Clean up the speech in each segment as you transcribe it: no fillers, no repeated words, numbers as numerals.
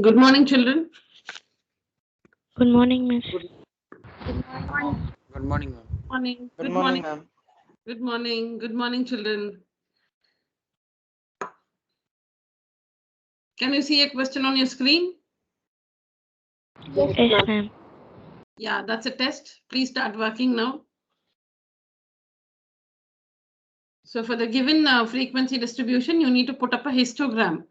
Good morning, children. Good morning, Miss. Good morning, ma'am. Morning. Good morning, ma'am. Good morning. Good morning, children. Can you see a question on your screen? Yes, ma'am. Yeah, that's a test. Please start working now. So for the given frequency distribution, you need to put up a histogram.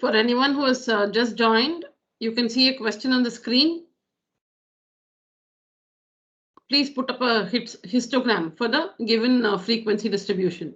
For anyone who has just joined, you can see a question on the screen. Please put up a histogram for the given frequency distribution.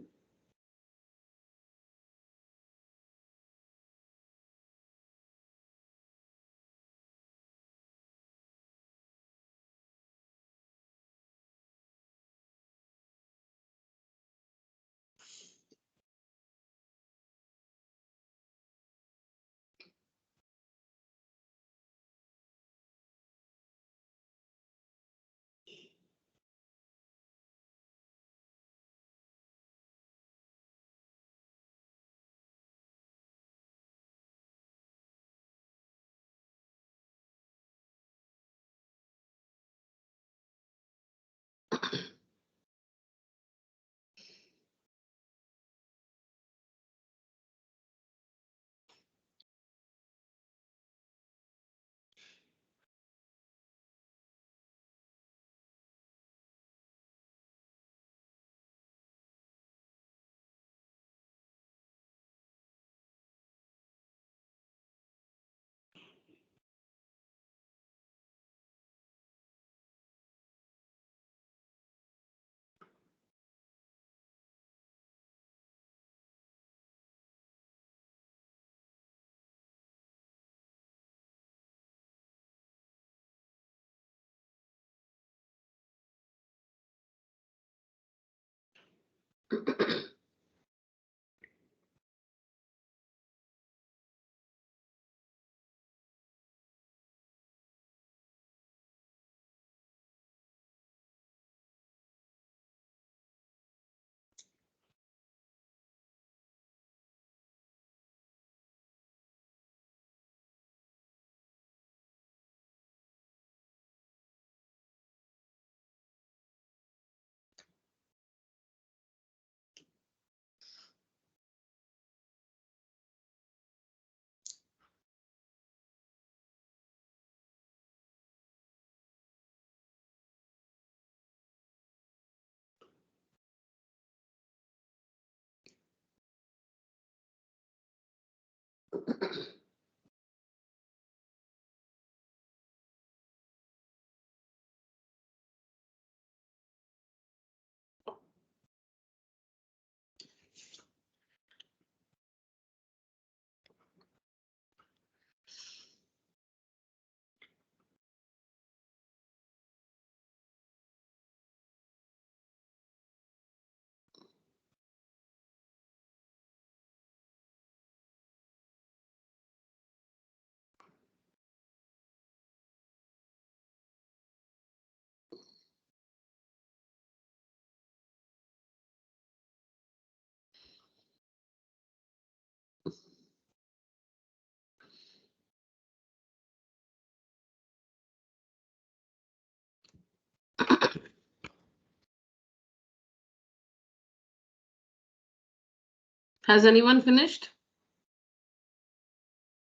Has anyone finished?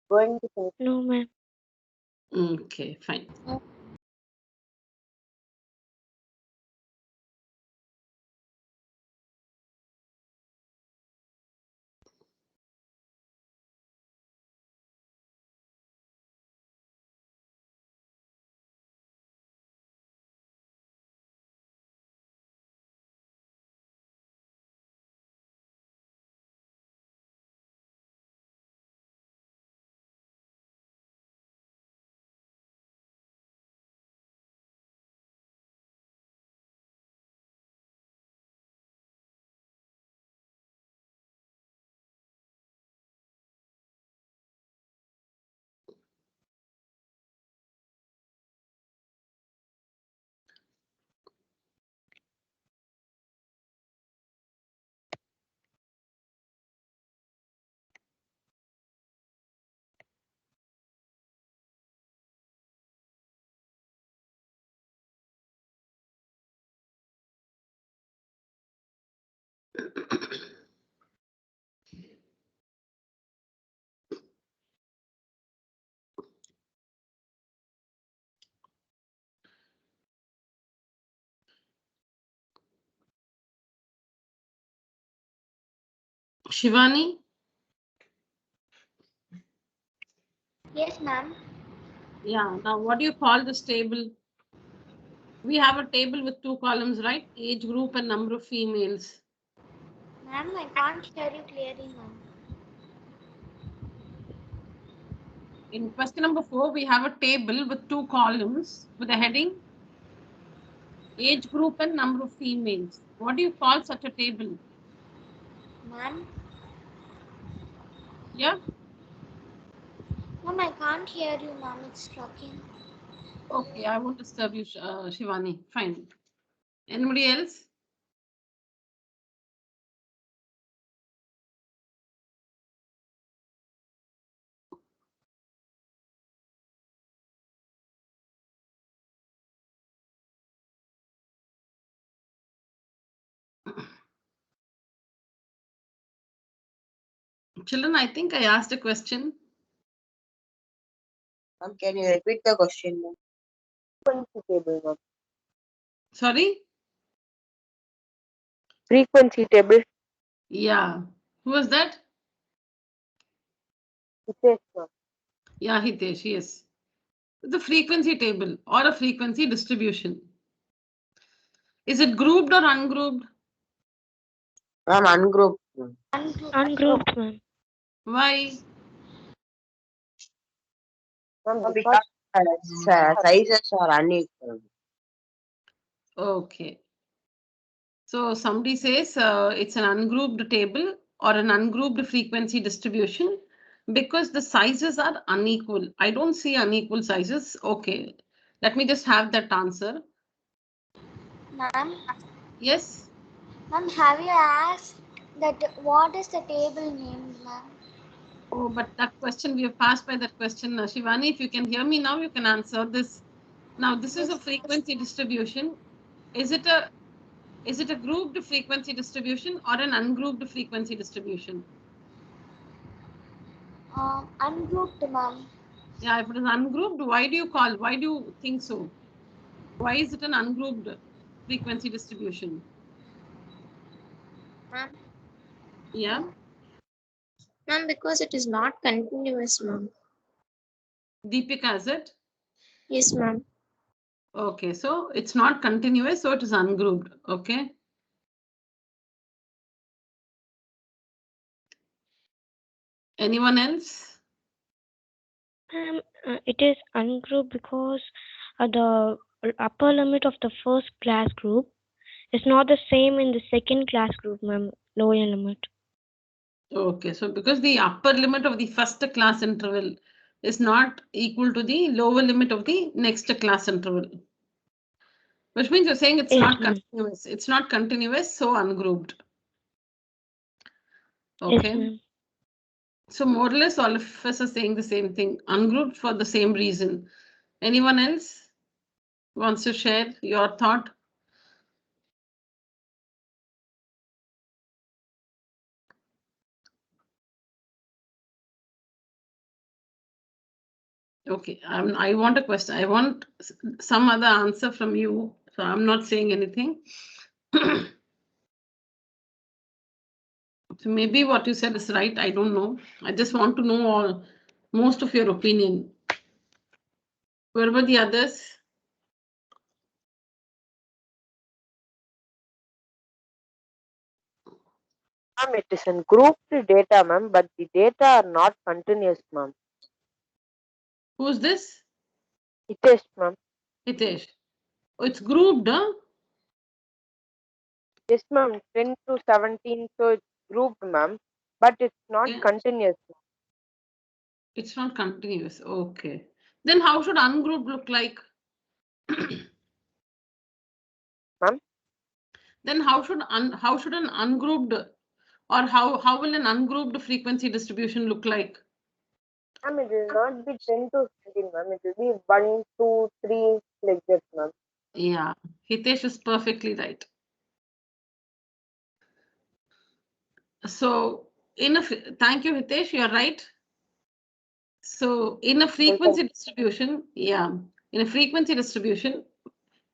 Going to finish. No, ma'am. Okay, fine. Shivani? Yes, ma'am. Yeah, now what do you call this table? We have a table with 2 columns, right? Age group and number of females. Ma'am, I can't hear you clearly, ma'am. In question number 4, we have a table with 2 columns with a heading age group and number of females. What do you call such a table? Ma'am? Yeah. Ma'am, I can't hear you, ma'am. It's talking. Okay, I won't disturb you, Shivani. Fine. Anybody else? Children, I think I asked a question. Ma'am, can you repeat the question, ma'am? Frequency table, ma'am. Sorry? Frequency table. Yeah. Who was that? Hitesh, ma'am. Yeah, Hitesh, yes. The frequency table or a frequency distribution. Is it grouped or ungrouped? Ma'am, ungrouped. Ma'am. Ungrouped, ma'am. Why? Ma'am, because sizes are unequal. Okay. So somebody says it's an ungrouped table or an ungrouped frequency distribution because the sizes are unequal. I don't see unequal sizes. Okay. Let me just have that answer. Ma'am? Yes. Ma'am, have you asked that what is the table name, ma'am? Oh, but that question, we have passed by that question. Shivani, if you can hear me now, you can answer this. Now, this is a frequency distribution. Is it a grouped frequency distribution or an ungrouped frequency distribution? Ungrouped, ma'am. Yeah, if it is ungrouped, why do you think so? Why is it an ungrouped frequency distribution? Ma'am? Yeah. Ma'am, because it is not continuous, ma'am. Deepika, is it? Yes, ma'am. Okay, so it's not continuous, so it is ungrouped. Okay. Anyone else? It is ungrouped because the upper limit of the first class group is not the same in the second class group, ma'am. Lower limit. Okay, so because the upper limit of the first class interval is not equal to the lower limit of the next class interval. Which means you're saying it's Yes, not ma'am. continuous. It's not continuous, so ungrouped. Yes, Okay. ma'am. So more or less all of us are saying the same thing. Ungrouped for the same reason. Anyone else? wants to share your thought? Okay, I want a question. I want some other answer from you. So I'm not saying anything. So maybe what you said is right. I don't know. I just want to know most of your opinion. Where were the others? Ma'am, it is in grouped data, ma'am, but the data are not continuous, ma'am. Who's this? Hitesh, ma'am. Hitesh. Oh, it's grouped, huh? Yes, ma'am. 10 to 17, so it's grouped, ma'am, but it's not Okay. continuous. It's not continuous. Okay. Then how should ungrouped look like? Ma'am? Then how should an ungrouped, or how will an ungrouped frequency distribution look like? Ma'am, it will not be 10 to 17, ma'am. It will be 1, 2, 3, like that, ma'am. Yeah, Hitesh is perfectly right. So thank you, Hitesh, you're right. So in a frequency distribution, yeah, in a frequency distribution,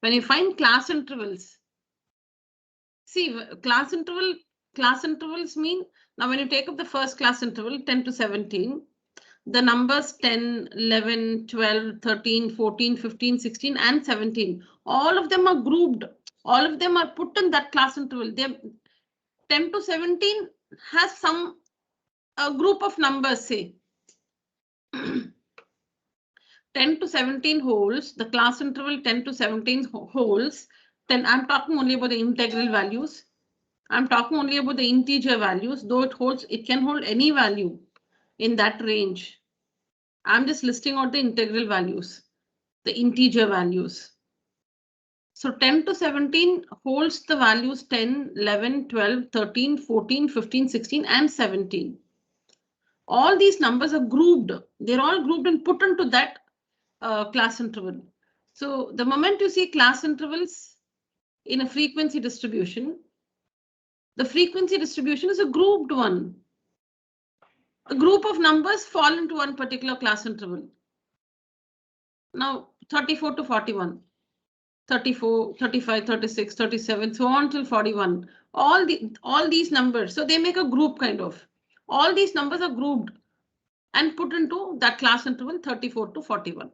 when you find class intervals, see class intervals mean, now when you take up the first class interval 10 to 17, the numbers 10, 11, 12, 13, 14, 15, 16 and 17, all of them are grouped. All of them are put in that class interval. They're 10 to 17 has some group of numbers, say 10 to 17 holds, the class interval 10 to 17 holds. Then I'm talking only about the integral values. I'm talking only about the integer values, though it can hold any value in that range. I'm just listing out the integral values, the integer values. So 10 to 17 holds the values 10, 11, 12, 13, 14, 15, 16 and 17. All these numbers are grouped. They're all grouped and put into that class interval. So the moment you see class intervals in a frequency distribution, the frequency distribution is a grouped one. A group of numbers fall into one particular class interval. Now 34 to 41, 34, 35, 36, 37, so on till 41. All these numbers, so they make a group kind of. All these numbers are grouped and put into that class interval 34 to 41.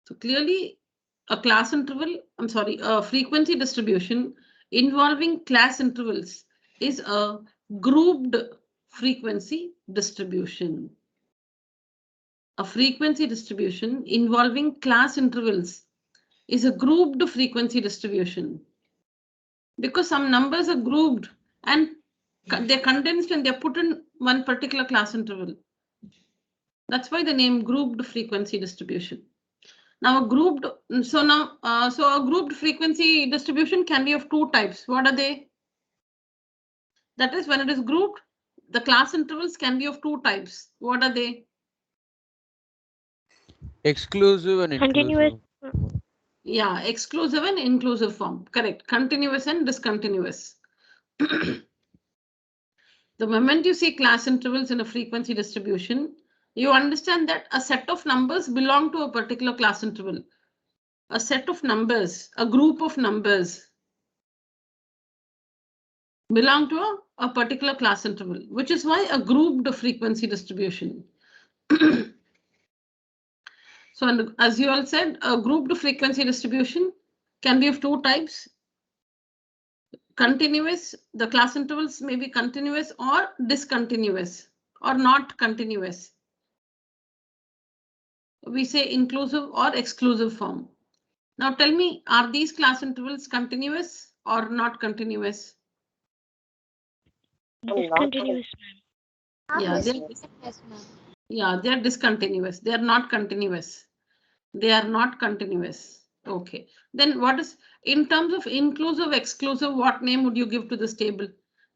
So clearly a class interval, a frequency distribution involving class intervals is a grouped frequency distribution. A frequency distribution involving class intervals is a grouped frequency distribution because some numbers are grouped and they're condensed and they're put in one particular class interval. That's why the name grouped frequency distribution. Now a grouped frequency distribution can be of two types. What are they? That is, when it is grouped, the class intervals can be of two types. What are they? Exclusive and Continuous. inclusive. Yeah, exclusive and inclusive form. Correct. Continuous and discontinuous. The moment you see class intervals in a frequency distribution, you understand that a set of numbers belong to a particular class interval. A set of numbers, a group of numbers belong to a particular class interval, which is why a grouped frequency distribution. So as you all said, a grouped frequency distribution can be of two types. Continuous, the class intervals may be continuous or discontinuous or not continuous. We say inclusive or exclusive form. Now tell me, are these class intervals continuous or not continuous? Discontinuous, ma'am. Yeah, they're discontinuous. They are not continuous. They are not continuous. Okay. Then what is, in terms of inclusive, exclusive, what name would you give to this table?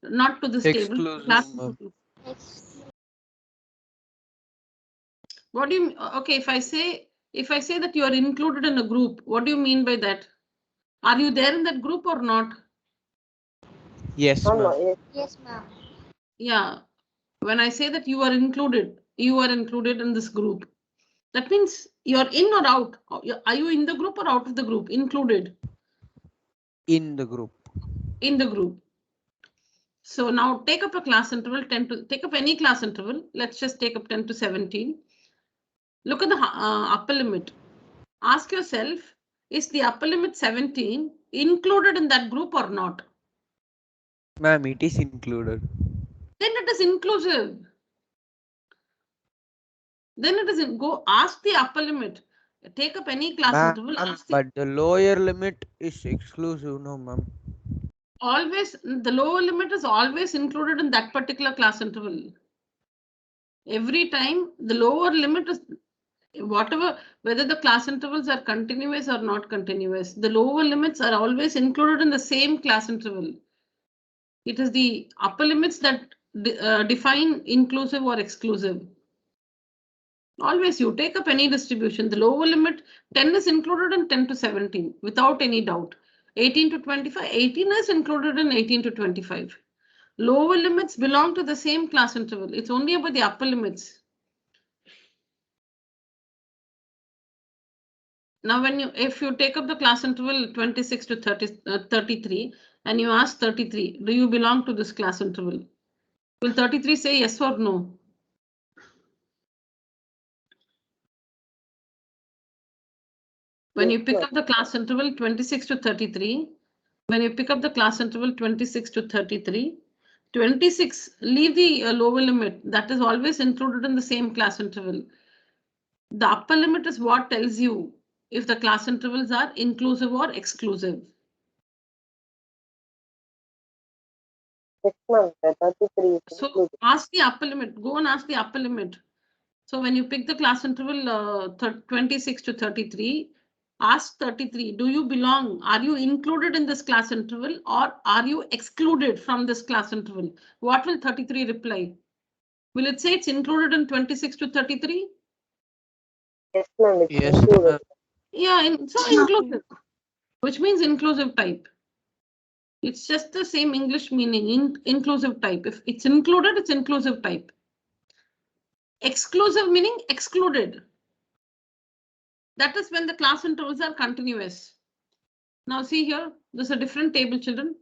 Not to this table. Class. What do you mean? Okay, if I say If I say that you are included in a group, what do you mean by that? Are you there in that group or not? Yes, Ma'am, ma'am. yes. Yes, ma'am. Yeah. When I say that you are included in this group. That means you're in or out. Are you in the group or out of the group? Included In the group. in the group. So now take up a class interval, take up any class interval. Let's just take up 10 to 17. Look at the upper limit. Ask yourself, is the upper limit 17 included in that group or not? Ma'am, it is included. Then it is inclusive. Then it is go ask the upper limit. Take up any class interval. But the lower limit is exclusive, no, ma'am. Always the lower limit is always included in that particular class interval. Every time the lower limit is whatever, whether the class intervals are continuous or not continuous, the lower limits are always included in the same class interval. It is the upper limits that define inclusive or exclusive. Always you take up any distribution, the lower limit 10 is included in 10 to 17 without any doubt. 18 to 25, 18 is included in 18 to 25. Lower limits belong to the same class interval. It's only about the upper limits. Now, if you take up the class interval 26 to 33 and you ask 33, do you belong to this class interval? Will 33 say yes or no? When you pick up the class interval 26 to 33, when you pick up the class interval 26 to 33, 26, leave the lower limit. That is always included in the same class interval. The upper limit is what tells you if the class intervals are inclusive or exclusive. Yes, ma'am. 33 is So included. ask the upper limit, go and ask the upper limit. So when you pick the class interval 26 to 33, ask 33, do you belong? Are you included in this class interval or are you excluded from this class interval? What will 33 reply? Will it say it's included in 26 to 33? Yes, ma'am. It's Yes, included. ma'am. Yeah, so inclusive, which means inclusive type. It's just the same English meaning, inclusive type. If it's included, it's inclusive type. Exclusive meaning excluded. That is when the class intervals are continuous. Now see here, there's a different table, children.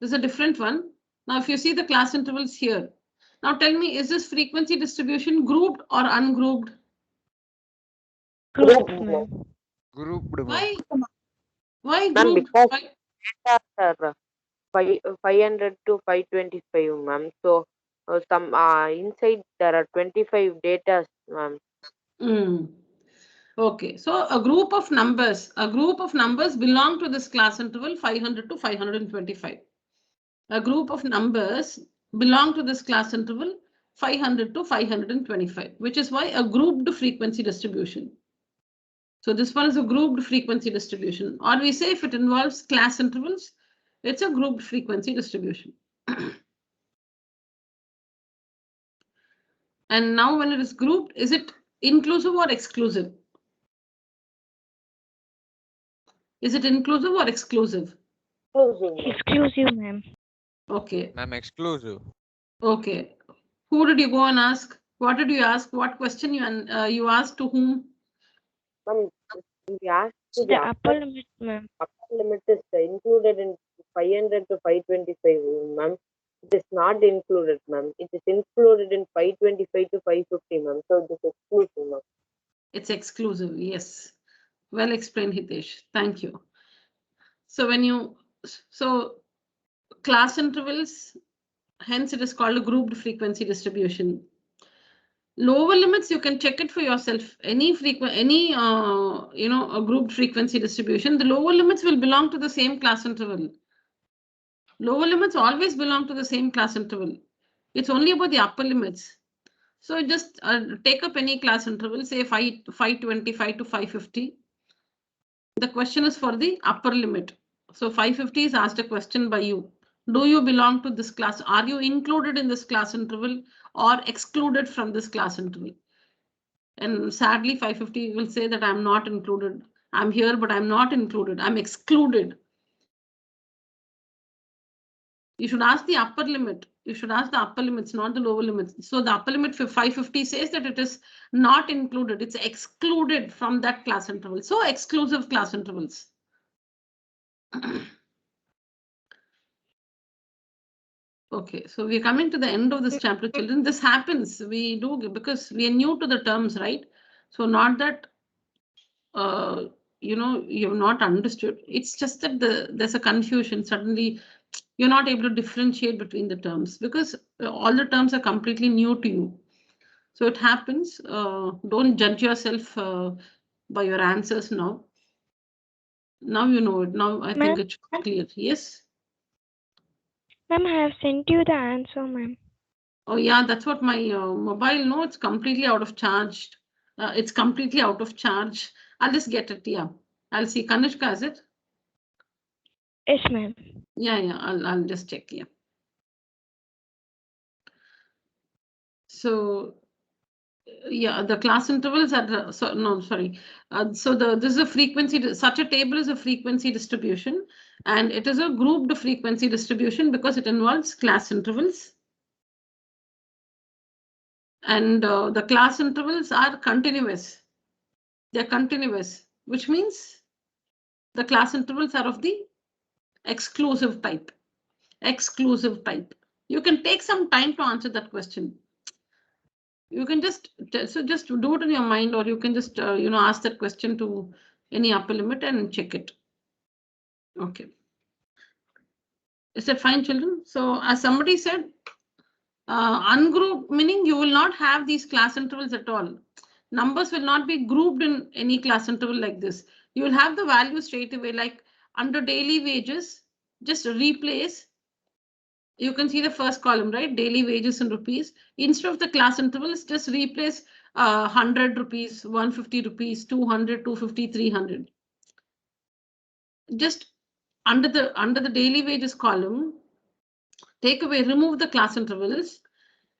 There's a different one. Now if you see the class intervals here, now tell me, is this frequency distribution grouped or ungrouped? Grouped, Grouped, ma'am. Grouped, ma'am. Why? Why Ma'am, grouped? because Why? are 500 to 525, ma'am. So some inside there are 25 data, ma'am. Okay, so a group of numbers belong to this class interval 500 to 525. A group of numbers belong to this class interval 500 to 525, which is why a grouped frequency distribution. So this one is a grouped frequency distribution, or we say if it involves class intervals, it's a grouped frequency distribution. And now when it is grouped, is it inclusive or exclusive? Is it inclusive or exclusive? Exclusive, ma'am. Okay. Ma'am, exclusive. Okay. Who did you go and ask? What did you ask? What question you asked to whom? Ma'am, we asked The upper limit, ma'am. upper limit is included in 500 to 525, ma'am. It is not included, ma'am. It is included in 525 to 550, ma'am. So this is exclusive, ma'am. It's exclusive. Yes. Well explained, Hitesh. Thank you. So class intervals, hence it is called a grouped frequency distribution. Lower limits, you can check it for yourself. Any a grouped frequency distribution, the lower limits will belong to the same class interval. Lower limits always belong to the same class interval. It's only about the upper limits. So just take up any class interval, say 525 to 550. The question is for the upper limit. So 550 is asked a question by you. Do you belong to this class? Are you included in this class interval or excluded from this class interval? And sadly, 550 will say that I'm not included. I'm here, but I'm not included. I'm excluded. You should ask the upper limit. You should ask the upper limits, not the lower limits. So the upper limit for 550 says that it is not included. It's excluded from that class interval. So exclusive class intervals. Okay, so we're coming to the end of this chapter, children. This happens. We do because we are new to the terms, right? So not that you've not understood. It's just that there's a confusion. Suddenly, you're not able to differentiate between the terms because all the terms are completely new to you. So it happens. Don't judge yourself by your answers now. Now you know it. Now I think it's clear. Yes. Ma'am, I have sent you the answer, ma'am. Oh yeah, that's what my mobile. No, it's completely out of charge. It's completely out of charge. I'll just get it. Yeah, I'll see. Kanishka, is it? Yes, ma'am. Yeah. I'll just check. Yeah. So yeah, the class intervals are this is a frequency. Such a table is a frequency distribution, and it is a grouped frequency distribution because it involves class intervals. And the class intervals are continuous. They're continuous, which means the class intervals are of the exclusive type. Exclusive type. You can take some time to answer that question. You can just do it in your mind, or you can just ask that question to any upper limit and check it. Okay. Is that fine, children? So as somebody said, ungrouped meaning you will not have these class intervals at all. Numbers will not be grouped in any class interval like this. You will have the value straight away, like under daily wages, just replace. You can see the first column, right? Daily wages in rupees. Instead of the class intervals, just replace 100 rupees, 150 rupees, 200, 250, 300. Just under the daily wages column, remove the class intervals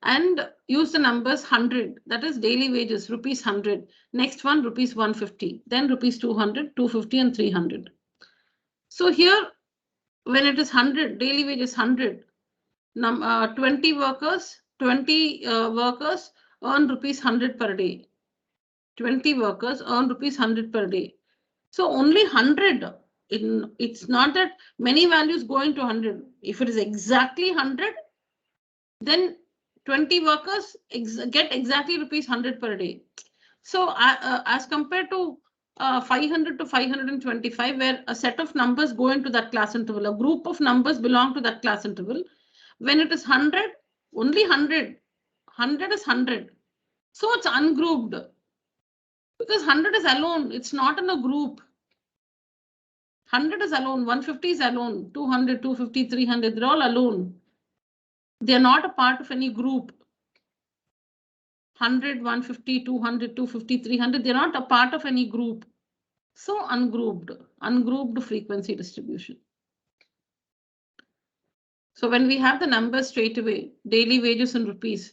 and use the numbers 100. That is daily wages, rupees 100. Next one, rupees 150. Then rupees 200, 250, and 300. So here, when it is 100, daily wages 100. 20 workers earn rupees 100 per day. 20 workers earn rupees 100 per day. So only 100. It's not that many values go into 100. If it is exactly 100, then 20 workers get exactly rupees 100 per day. So as compared to 500 to 525, where a set of numbers go into that class interval, a group of numbers belong to that class interval. When it is 100, only 100. 100 is 100. So it's ungrouped. Because 100 is alone. It's not in a group. 100 is alone. 150 is alone. 200, 250, 300. They're all alone. They're not a part of any group. 100, 150, 200, 250, 300. They're not a part of any group. So ungrouped frequency distribution. So when we have the numbers straight away, daily wages in rupees,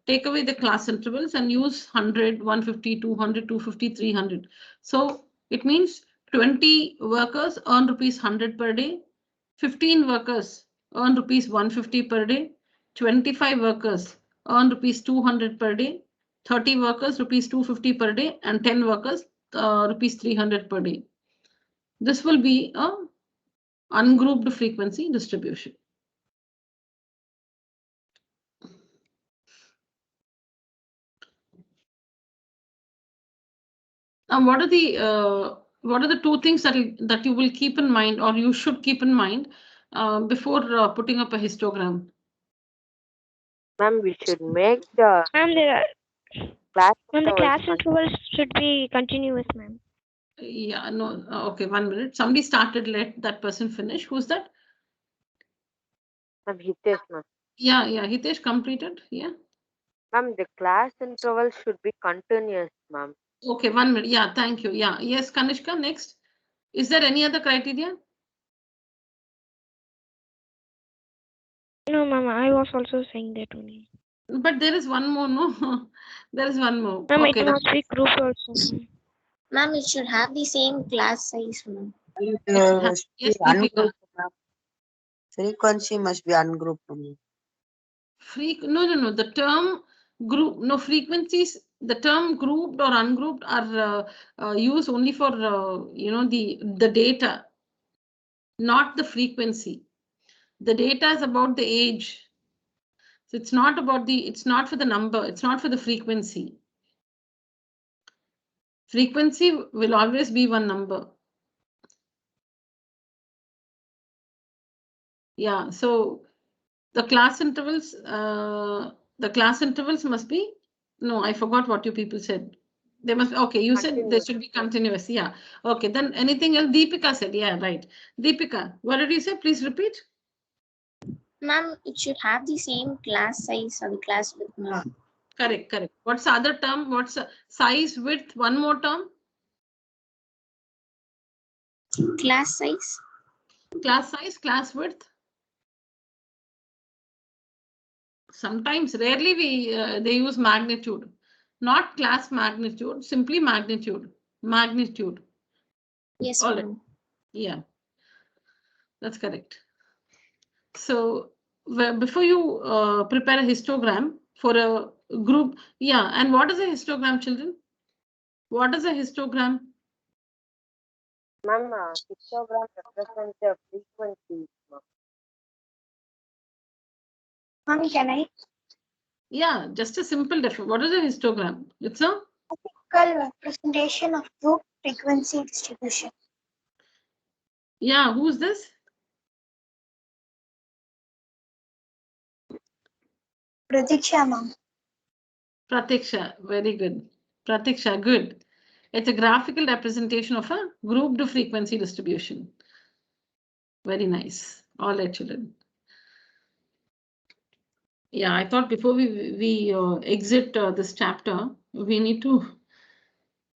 take away the class intervals and use 100, 150, 200, 250, 300. So it means 20 workers earn rupees 100 per day, 15 workers earn rupees 150 per day, 25 workers earn rupees 200 per day, 30 workers rupees 250 per day, and 10 workers rupees 300 per day. This will be a ungrouped frequency distribution. Now, what are the two things that you will keep in mind, or you should keep in mind before putting up a histogram? Ma'am, we should make the Ma'am, the intervals class intervals should be continuous, ma'am. Yeah, no. Okay, 1 minute. Somebody started. Let that person finish. Who's that? Ma'am, Hitesh, ma'am. Yeah. Hitesh completed. Yeah. Ma'am, the class intervals should be continuous, ma'am. Okay, 1 minute. Yeah, thank you. Yeah. Yes, Kanishka, next. Is there any other criteria? No, ma'am, I was also saying that only. But there is one more, no? There is one more. Ma'am, Okay. it must be grouped also. Ma'am, it should have the same class size, ma'am. Yes, Deepika. Ungrouped, ma'am. Frequency must be ungrouped. Ma'am. No. The term group, no frequencies. The term grouped or ungrouped are used only for the data, not the frequency. The data is about the age. So it's not about it's not for the number. It's not for the frequency. Frequency will always be one number. Yeah. So the class intervals must be. No, I forgot what you people said. They must, okay, you said they should be continuous. Yeah. Okay, then anything else? Deepika said, yeah, right. Deepika, what did you say? Please repeat. Ma'am, it should have the same class size or the class width, ma'am. Correct. What's the other term? What's size, width? One more term? Class size. Class size, class width. Sometimes, rarely they use magnitude. Not class magnitude, simply magnitude. Magnitude. Yes, All ma'am. right. Yeah, that's correct. So before you prepare a histogram for a group, yeah, and what is a histogram, children? What is a histogram? Ma'am, histogram represents the frequency. Ma'am, can I? Yeah, just a simple definition. What is a histogram? It's a Physical representation of group frequency distribution. yeah. Who's this? Pratiksha, ma'am. Pratiksha. Very good. Pratiksha, good. It's a graphical representation of a grouped frequency distribution. Very nice. All right, children. Yeah, I thought before we exit this chapter, we need to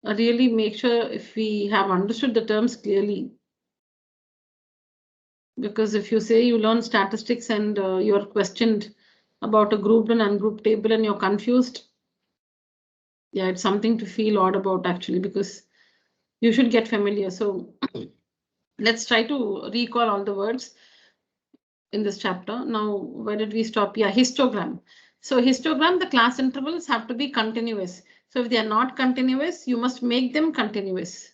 really make sure if we have understood the terms clearly. Because if you say you learn statistics and you're questioned about a grouped and ungrouped table and you're confused, yeah, it's something to feel odd about actually, because you should get familiar. So let's try to recall all the words in this chapter. Now, where did we stop? Yeah, histogram. So histogram, the class intervals have to be continuous. So if they are not continuous, you must make them continuous.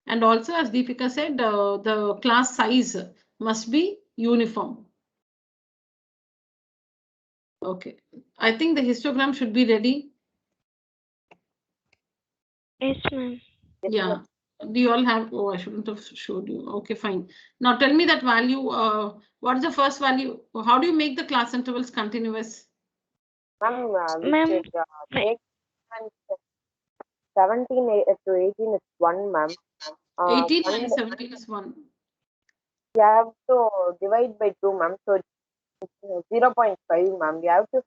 And also, as Deepika said, the class size must be uniform. Okay, I think the histogram should be ready. Yes, ma'am. Yeah. Do you all have? Oh, I shouldn't have showed you. Okay, fine. Now tell me that value. What is the first value? How do you make the class intervals continuous? Ma'am, Ma'am, we should take 17 to 18 is 1, ma'am. 18 1 and 17 is 1. you have to divide by 2, ma'am. So 0.5, ma'am. You have to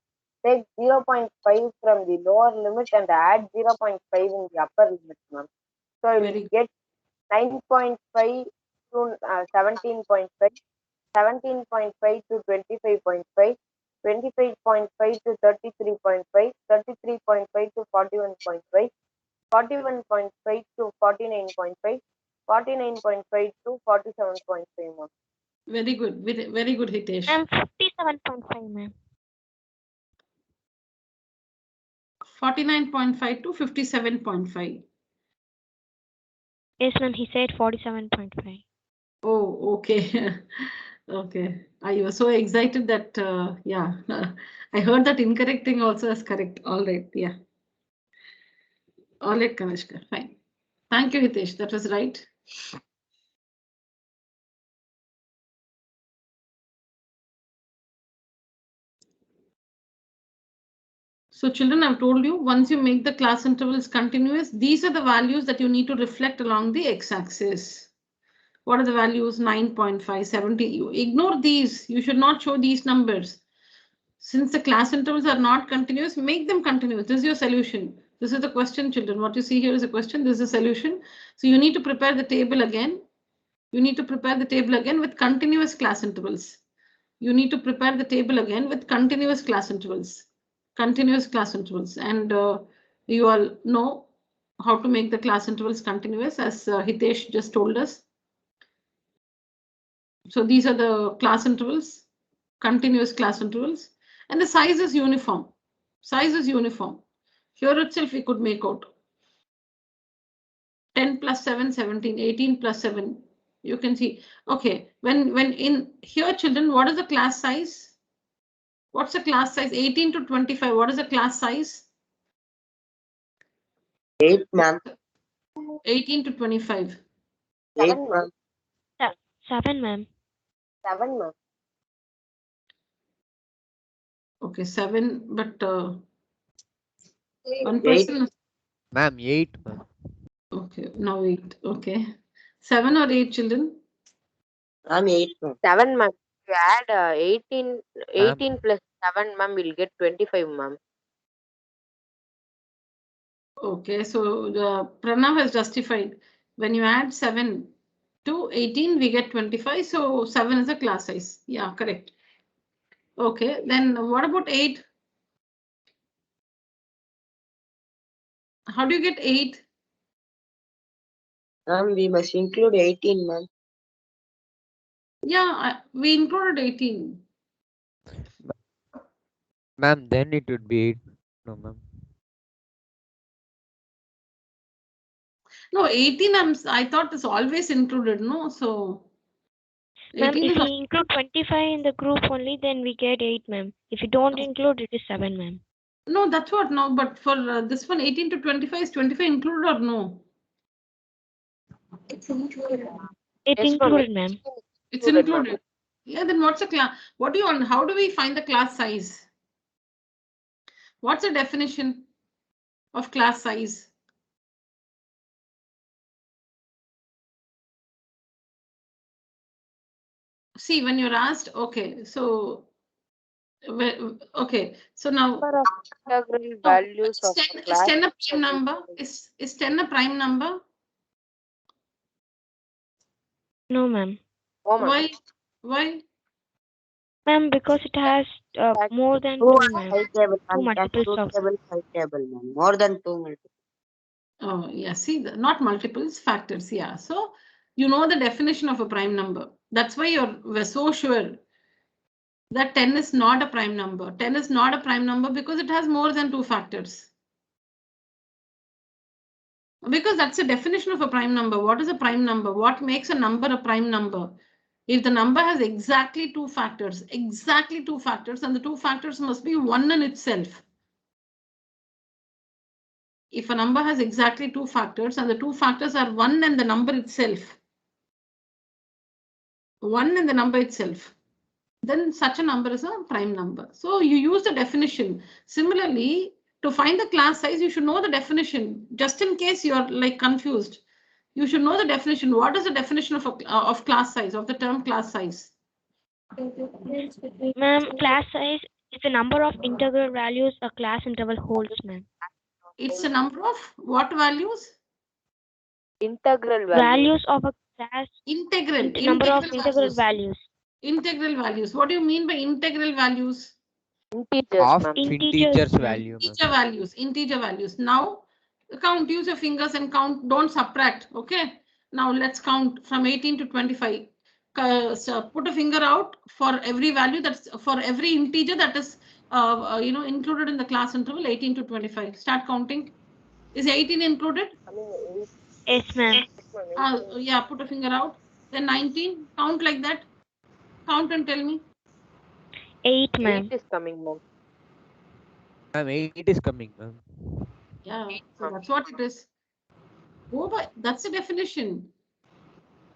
take 0.5 from the lower limit and add 0.5 in the upper limit, ma'am. So you will get 9.5 to 17.5, 17.5 to 25.5, 25.5 to 33.5, 33.5 to 41.5, 41.5 to 49.5, 49.5 to 47.5, ma'am. Very good. Very good, Hitesh. I'm 57.5, ma'am. 49.5 to 57.5. Yes, ma'am. He said 47.5. Oh, okay. Okay. I was so excited that, yeah, I heard that incorrect thing also as correct. All right. Yeah. All right, Kanishka. Fine. Thank you, Hitesh. That was right. So children, I've told you, once you make the class intervals continuous, these are the values that you need to reflect along the x-axis. What are the values? 9.5, 70. You ignore these. You should not show these numbers. Since the class intervals are not continuous, make them continuous. This is your solution. This is the question, children. What you see here is a question. This is a solution. So you need to prepare the table again. You need to prepare the table again with continuous class intervals. You need to prepare the table again with continuous class intervals. continuous class intervals, and you all know how to make the class intervals continuous, as Hitesh just told us. So these are the class intervals, continuous class intervals, and the size is uniform. Size is uniform. Here itself we could make out 10 plus 7, 17, 18 plus 7. You can see, okay, when in here, children, what is the class size? What's the class size? 18 to 25. What is the class size? 8, ma'am. 18 to 25. 8, 7, ma'am. 7, ma'am. 7, ma'am. Okay, 7, but one 8. person. Ma'am, 8, ma'am. Okay, now 8. Okay, 7 or 8, children? I'm 8, ma'am. 7, ma'am. If you add 18 plus 7, ma'am, we'll get 25, ma'am. Okay, so the Pranav has justified. When you add 7 to 18, we get 25. So 7 is a class size. Yeah, correct. Okay, then what about 8? How do you get 8? Ma'am, we must include 18, ma'am. Yeah, we included 18. Ma'am, then it would be 8. No, ma'am. No, 18 I thought is always included, no? So Ma'am, 18 if is we include 25 in the group only, then we get 8, ma'am. If you don't include, it is 7, ma'am. no, that's what now. But for this one, 18 to 25, is 25 included or no? It's Yes, ma'am. included, ma'am. It's Included, ma'am. included. Yeah, then what's the class? What do you want? How do we find the class size? What's the definition of class size? See, when you're asked, okay, so okay, so now Number of integral no, values of a is class. 10 a prime number? Is 10 a prime number? No, ma'am. Oh, ma'am. Why? Why? Ma'am, because it has more than 2, 2 ma'am. 5 table, 2 ma'am. multiples Two of. table, 5 table, ma'am. More than 2 multiples. Oh, yeah, see, not multiples, factors, yeah. So you know the definition of a prime number. That's why we're so sure that 10 is not a prime number. 10 is not a prime number because it has more than 2 factors. Because that's the definition of a prime number. What is a prime number? What makes a number a prime number? If the number has exactly 2 factors, and the 2 factors must be 1 in itself. If a number has exactly 2 factors and the 2 factors are 1 and the number itself, 1 and the number itself, then such a number is a prime number. So you use the definition. Similarly, to find the class size, you should know the definition. Just in case you're like confused, you should know the definition. What is the definition of class size, of the term class size? Ma'am, class size is the number of integral values a class interval holds, ma'am. It's a number of what values? Integral values. Values of a class. Integral. Number of integral values. Integral values. What do you mean by integral values? Integers, Of ma'am. integers value, ma'am. Integer values. Now count, use your fingers and count, don't subtract. Okay. Now let's count from 18 to 25. So put a finger out for every value, that's for every integer that is included in the class interval 18 to 25. Start counting. Is 18 included? Yes, ma'am. Yeah, put a finger out. Then 19, count like that. Count and tell me. 8, ma'am. 8 is coming, ma'am. Ma'am, 8 is coming, ma'am. Yeah, so that's what it is. Go by, that's the definition.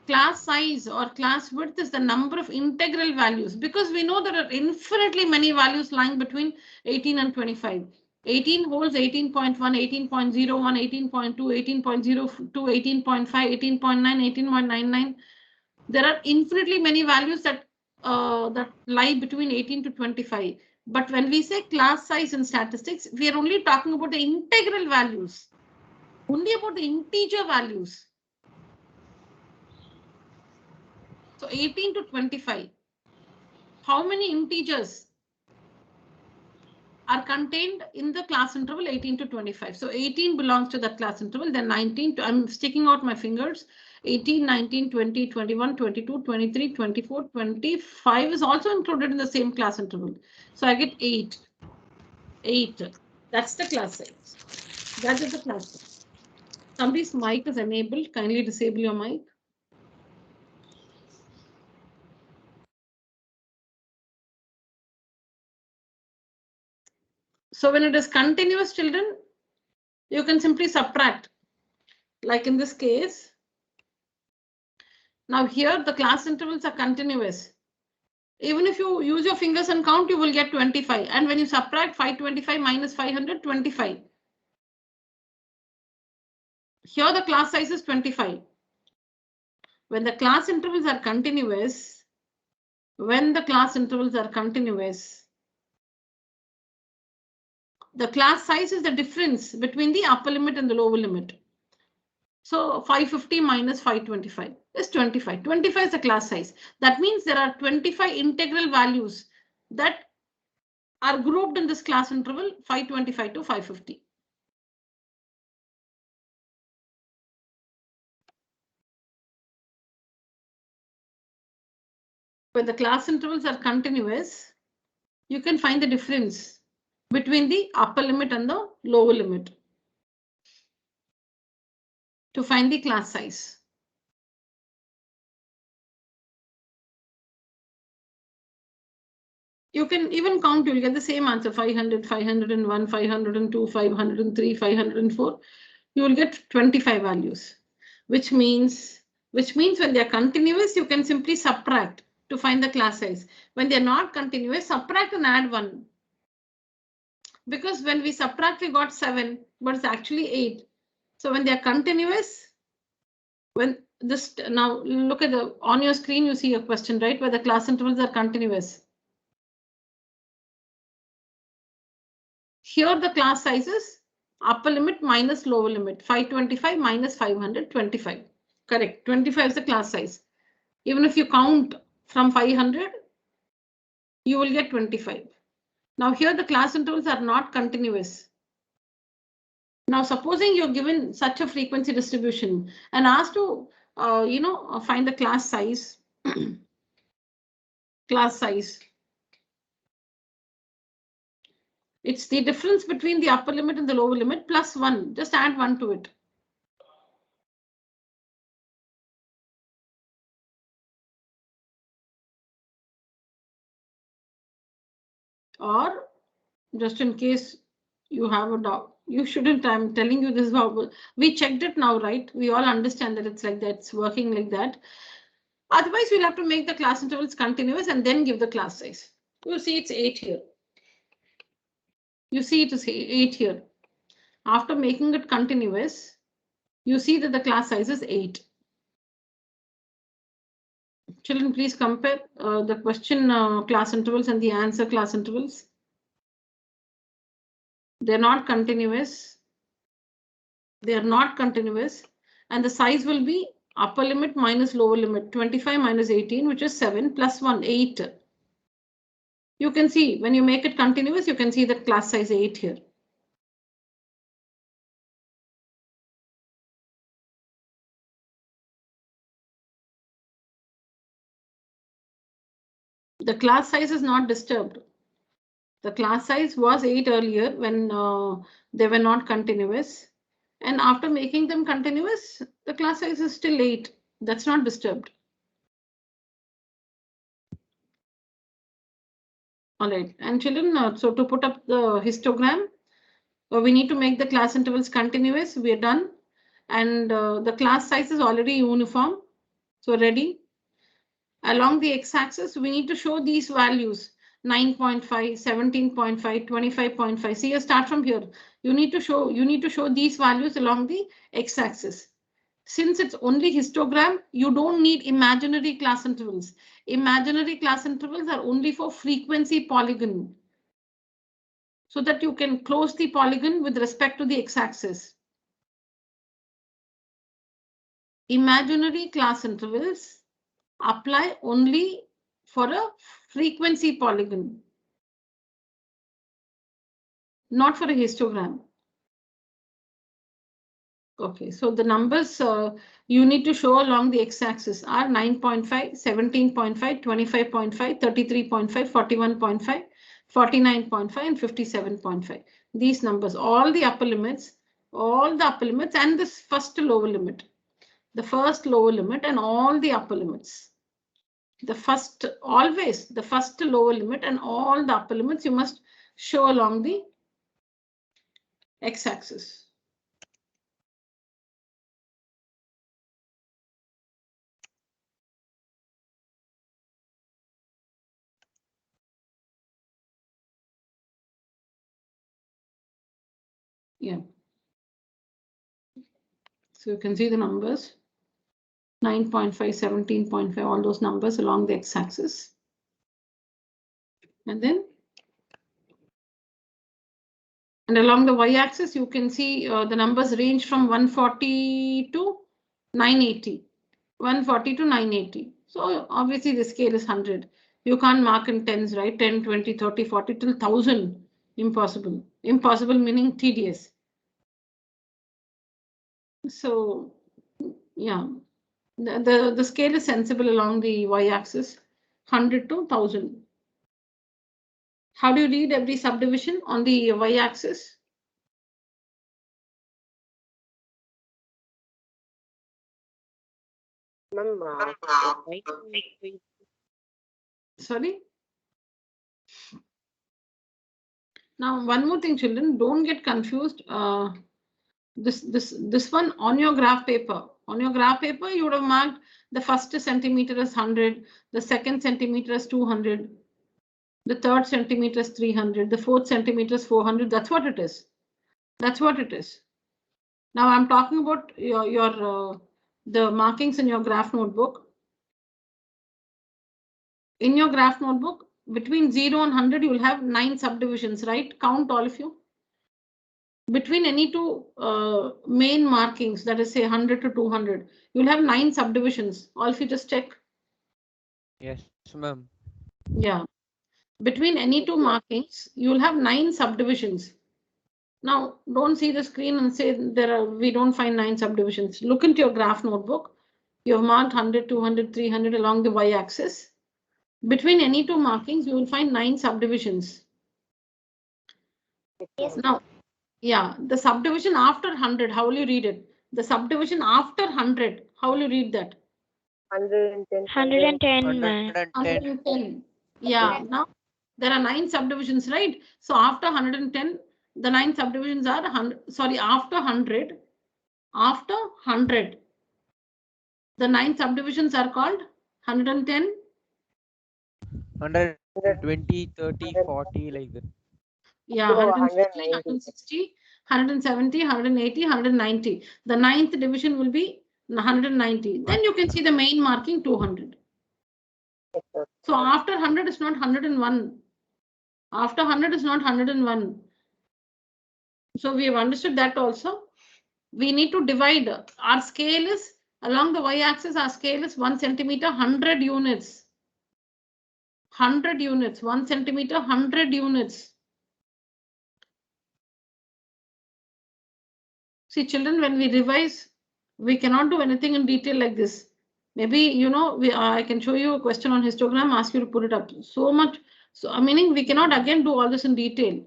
Class size or class width is the number of integral values, because we know there are infinitely many values lying between 18 and 25. 18 holds 18.1, 18.01, 18.2, 18.02, 18.5, 18.9, 18.99. There are infinitely many values that lie between 18 to 25. But when we say class size in statistics, we are only talking about the integral values, only about the integer values. So 18 to 25. How many integers are contained in the class interval 18 to 25. So 18 belongs to that class interval, then 19 to, I'm sticking out my fingers, 18, 19, 20, 21, 22, 23, 24, 25 is also included in the same class interval. So I get 8. 8. That's the class size. That is the class size. Somebody's mic is enabled. Kindly disable your mic. So when it is continuous, children, you can simply subtract. Like in this case, now here the class intervals are continuous. Even if you use your fingers and count, you will get 25. And when you subtract 525 minus 525, here the class size is 25. When the class intervals are continuous, the class size is the difference between the upper limit and the lower limit. So 550 minus 525 is 25. 25 is the class size. That means there are 25 integral values that are grouped in this class interval 525 to 550. When the class intervals are continuous, you can find the difference between the upper limit and the lower limit to find the class size. You can even count, you'll get the same answer, 500, 501, 502, 503, 504. You will get 25 values, which means when they're continuous, you can simply subtract to find the class size. When they're not continuous, subtract and add 1. Because when we subtract, we got 7, but it's actually 8. So when they're continuous, when this, now look at the, on your screen, you see a question, right? Where the class intervals are continuous. Here the class size is upper limit minus lower limit, 525 minus 525. Correct, 25 is the class size. Even if you count from 500, you will get 25. Now here the class intervals are not continuous. Now supposing you're given such a frequency distribution and asked to find the class size. Class size. It's the difference between the upper limit and the lower limit plus 1. Just add 1 to it. Or just in case you have a doubt, you shouldn't. I'm telling you this. We checked it now, right? We all understand that it's like that. It's working like that. Otherwise, we'll have to make the class intervals continuous and then give the class size. You see, it's 8 here. You see, it is 8 here. After making it continuous, you see that the class size is 8. Children, please compare the question class intervals and the answer class intervals. They're not continuous. They are not continuous. And the size will be upper limit minus lower limit, 25 minus 18, which is 7 plus 1, 8. You can see when you make it continuous, you can see that class size 8 here. The class size is not disturbed. The class size was 8 earlier when they were not continuous. And after making them continuous, the class size is still 8. That's not disturbed. All right, and children, so to put up the histogram, we need to make the class intervals continuous. We are done. And the class size is already uniform. So ready. Along the x-axis, we need to show these values. 9.5, 17.5, 25.5. See, you start from here. You need to show these values along the x-axis. Since it's only histogram, you don't need imaginary class intervals. Imaginary class intervals are only for frequency polygon, so that you can close the polygon with respect to the x-axis. Imaginary class intervals apply only for a frequency polygon. not for a histogram. Okay, so the numbers you need to show along the x-axis are 9.5, 17.5, 25.5, 33.5, 41.5, 49.5, and 57.5. These numbers, all the upper limits, and this first lower limit. The first lower limit and all the upper limits. Always the first lower limit and all the upper limits you must show along the x-axis. Yeah. So you can see the numbers. 9.5, 17.5, all those numbers along the x-axis. And along the y-axis, you can see the numbers range from 140 to 980. 140 to 980. So obviously the scale is 100. You can't mark in tens, right? 10, 20, 30, 40 till 1000. Impossible. Impossible meaning tedious. So yeah, the scale is sensible along the y-axis, 100 to 1000. How do you read every subdivision on the y-axis? Sorry. Now, one more thing, children, don't get confused. This one on your graph paper. On your graph paper, you would have marked the first centimeter as 100, the second centimeter as 200, the third centimeter is 300, the fourth centimeter is 400. That's what it is. That's what it is. Now I'm talking about the markings in your graph notebook. In your graph notebook, between 0 and 100, you will have 9 subdivisions, right? Count all of you. Between any two main markings, that is say 100 to 200, you'll have 9 subdivisions. All of you just check. Yes, ma'am. Yeah. Between any two markings, you'll have 9 subdivisions. Now, don't see the screen and say we don't find 9 subdivisions. Look into your graph notebook. You have marked 100, 200, 300 along the y-axis. Between any two markings, you will find 9 subdivisions. Yes. Now, yeah, the subdivision after 100, how will you read it? The subdivision after 100, how will you read that? 110. 110, ma'am. 110. Yeah, now there are 9 subdivisions, right? So after 110, the 9 subdivisions are after 100. After 100, the 9 subdivisions are called 110. 120, 30, 40, like that. Yeah, 150, 160, 170, 180, 190. The 9th division will be 190. Then you can see the main marking 200. So after 100 is not 101. After 100 is not 101. So we have understood that also. We need to divide. Our scale is along the y-axis. Our scale is 1 centimeter, 100 units. 100 units. 1 centimeter, 100 units. See, children, when we revise, we cannot do anything in detail like this. Maybe, I can show you a question on histogram, ask you to put it up. So much. So, meaning we cannot again do all this in detail.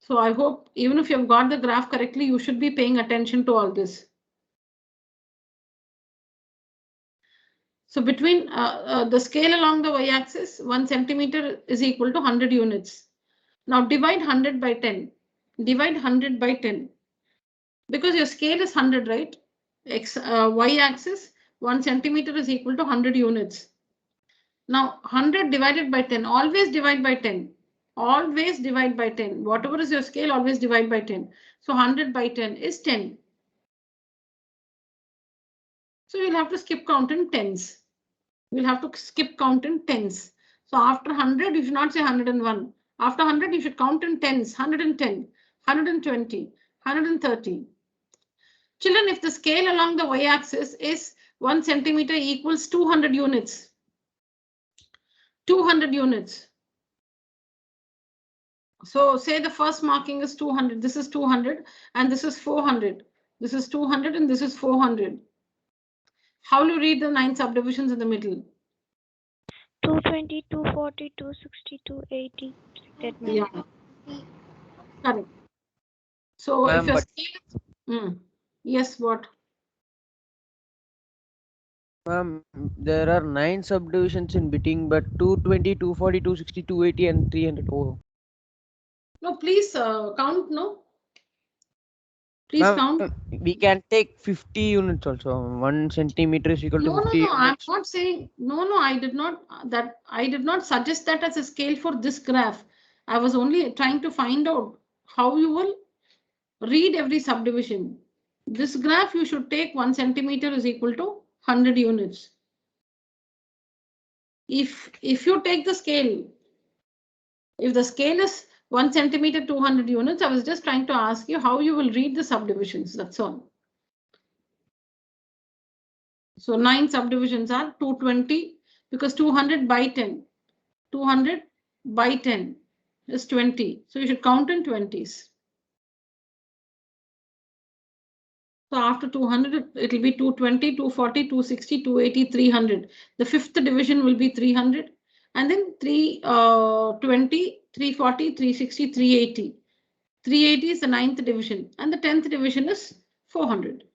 So I hope even if you have got the graph correctly, you should be paying attention to all this. So between the scale along the y-axis, 1 centimeter is equal to 100 units. Now divide 100 by 10. Divide 100 by 10. Because your scale is 100, right? Y-axis, 1 centimeter is equal to 100 units. Now 100 divided by 10. Always divide by 10. Always divide by 10. Whatever is your scale, always divide by 10. So 100 by 10 is 10. So you'll have to skip count in tens. We'll have to skip count in tens. So after 100, you should not say 101. After 100, you should count in tens. 110, 120, 130. Children, if the scale along the y-axis is 1 centimeter equals 200 units. 200 units. So say the first marking is 200. This is 200 and this is 400. This is 200 and this is 400. How will you read the 9 subdivisions in the middle? 220, 240, 260, 280. That ma'am. Yeah. Correct. So if Ma'am, your but scale, yes, what? ma'am, there are 9 subdivisions in between, but 220, 240, 260, 280, and 300. Oh, No, please count. No, please ma'am, count. we can take 50 units also. 1 centimeter is equal to No, 50 I'm units. not saying. No, I did not. I did not suggest that as a scale for this graph. I was only trying to find out how you will read every subdivision. This graph you should take 1 centimeter is equal to 100 units. If you take the scale, if the scale is 1 centimeter 200 units, I was just trying to ask you how you will read the subdivisions. That's all. So 9 subdivisions are 220 because 200 by 10. 200 by 10 is 20. So you should count in 20s. So after 200, it will be 220, 240, 260, 280, 300. The fifth division will be 300. And then 320, 340, 360, 380. 380 is the 9th division. And the 10th division is 400.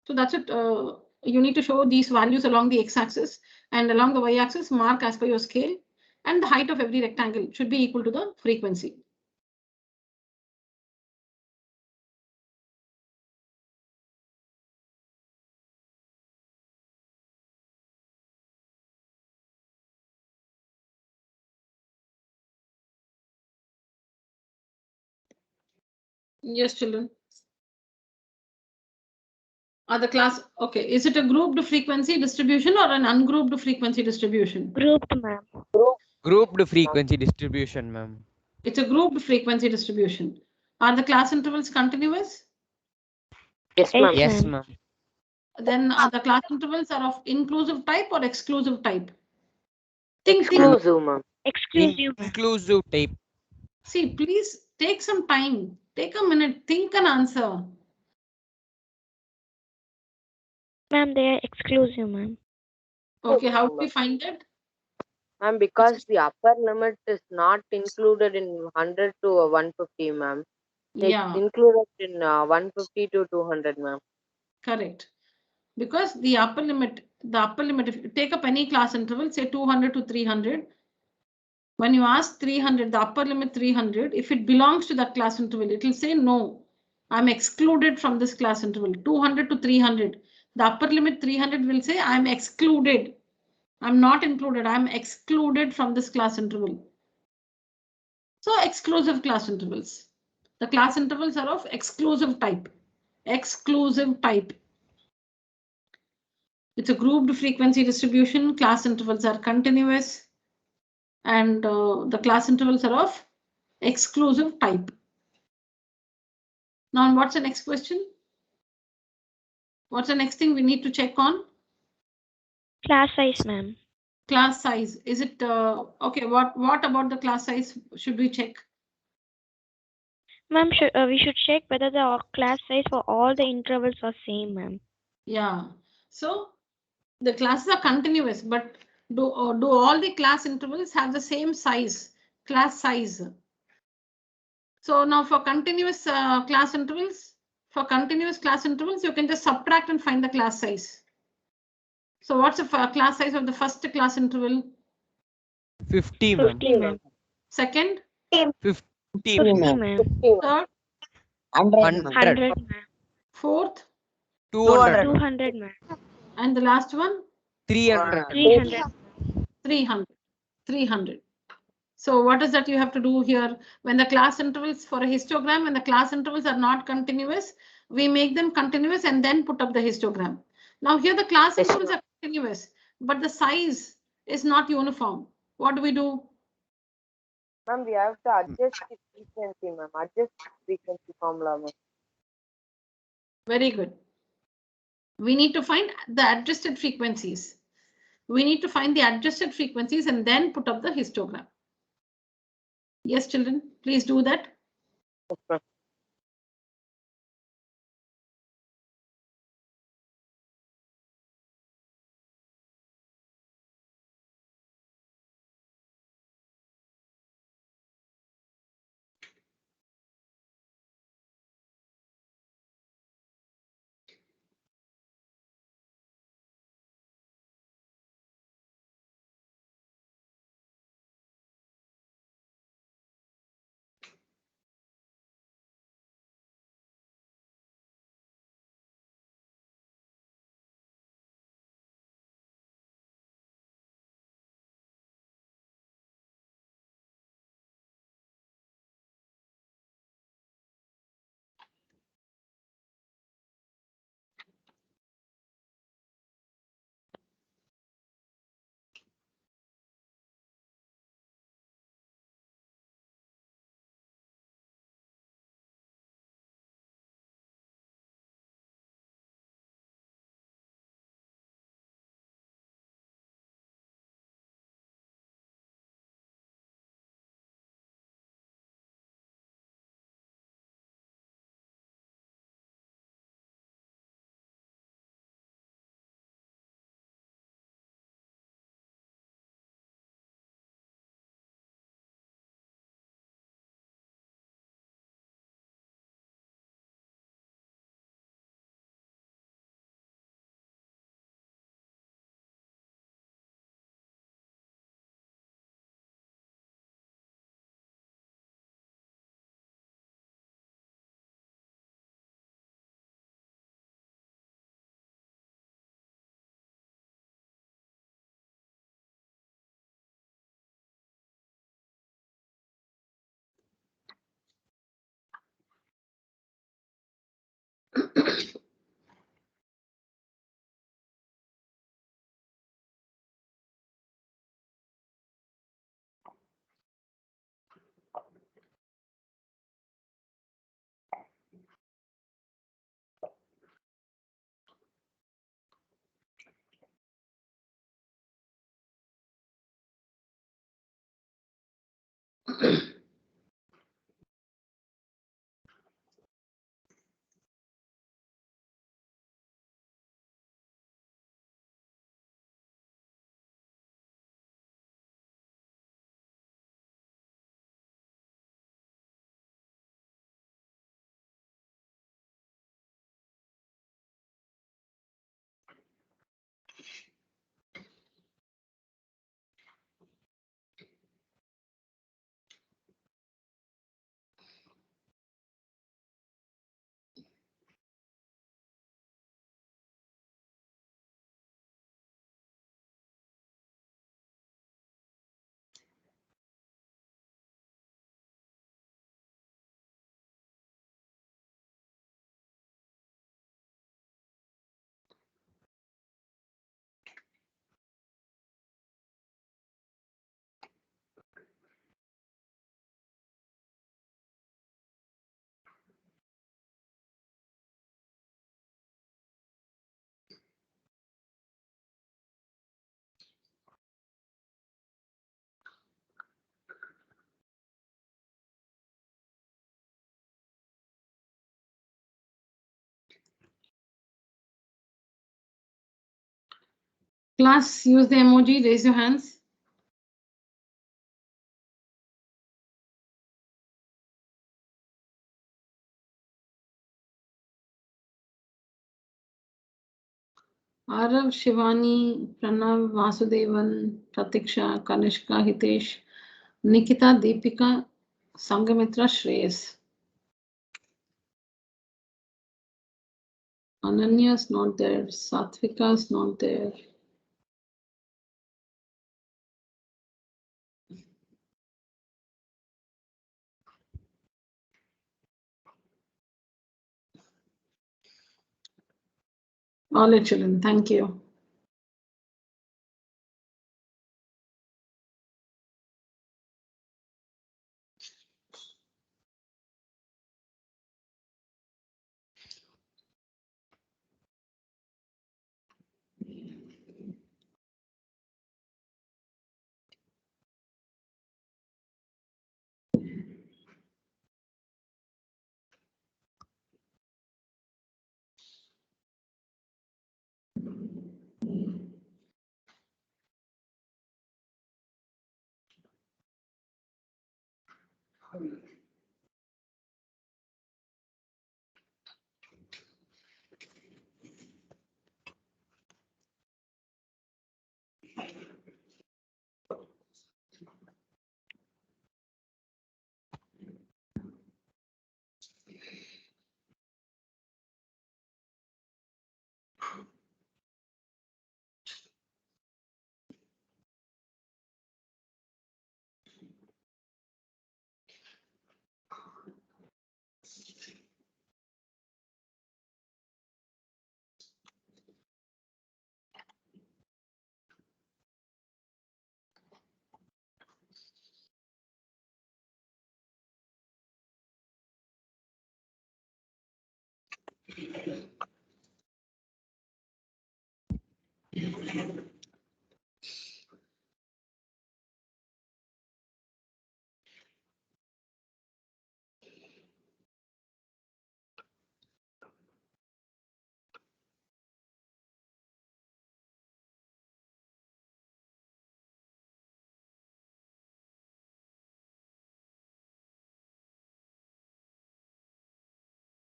So that's it. You need to show these values along the x-axis and along the y-axis, mark as per your scale. And the height of every rectangle should be equal to the frequency. Yes, children. Are the class okay? Is it a grouped frequency distribution or an ungrouped frequency distribution? Grouped, ma'am. Grouped frequency distribution, ma'am. It's a grouped frequency distribution. Are the class intervals continuous? Yes, Yes, ma'am. Yes, ma'am. ma'am. Then are the class intervals are of inclusive type or exclusive type? Think. Exclusive, ma'am. Exclusive. Inclusive type. See, please take some time. Take a minute. Think and answer. Ma'am, they are exclusive, ma'am. Okay, how do we find it? Ma'am, because the upper limit is not included in 100 to 150, ma'am. It's Yeah, included in 150 to 200, ma'am. correct. Because the upper limit, if you take up any class interval, say 200 to 300, when you ask 300, the upper limit 300, if it belongs to that class interval, it will say no, I'm excluded from this class interval. 200 to 300, the upper limit 300 will say I'm excluded. I'm not included, I'm excluded from this class interval. So exclusive class intervals. The class intervals are of exclusive type. Exclusive type. It's a grouped frequency distribution. Class intervals are continuous. And the class intervals are of exclusive type. Now, what's the next question? What's the next thing we need to check on? Class size, ma'am. Class size. Is it okay? What about the class size should we check? Ma'am, we should check whether the class size for all the intervals are same, ma'am. Yeah. So the classes are continuous, but do all the class intervals have the same size? Class size. So now for continuous class intervals, you can just subtract and find the class size. So what's the class size of the first class interval? 50, ma'am. 50, ma'am. Second? 50, 50, ma'am. Third? 100, 100, ma'am. Fourth? 200, 200, ma'am. And the last one? 300. 300. 300. 300. So what is that you have to do here? When the class intervals for a histogram, when the class intervals are not continuous, we make them continuous and then put up the histogram. Now here the class intervals are continuous, but the size is not uniform. What do we do? Ma'am, we have to adjust the frequency, ma'am. Adjust the frequency formula, ma'am. Very good. We need to find the adjusted frequencies. We need to find the adjusted frequencies and then put up the histogram. Yes, children, please do that. Okay. Class, use the emoji, raise your hands. Arav, Shivani, Pranav, Vasudevan, Pratiksha, Kanishka, Hitesh, Nikita, Deepika, Sangamitra, Shreyas. Ananya is not there. Satvika is not there. All right, children. Thank you.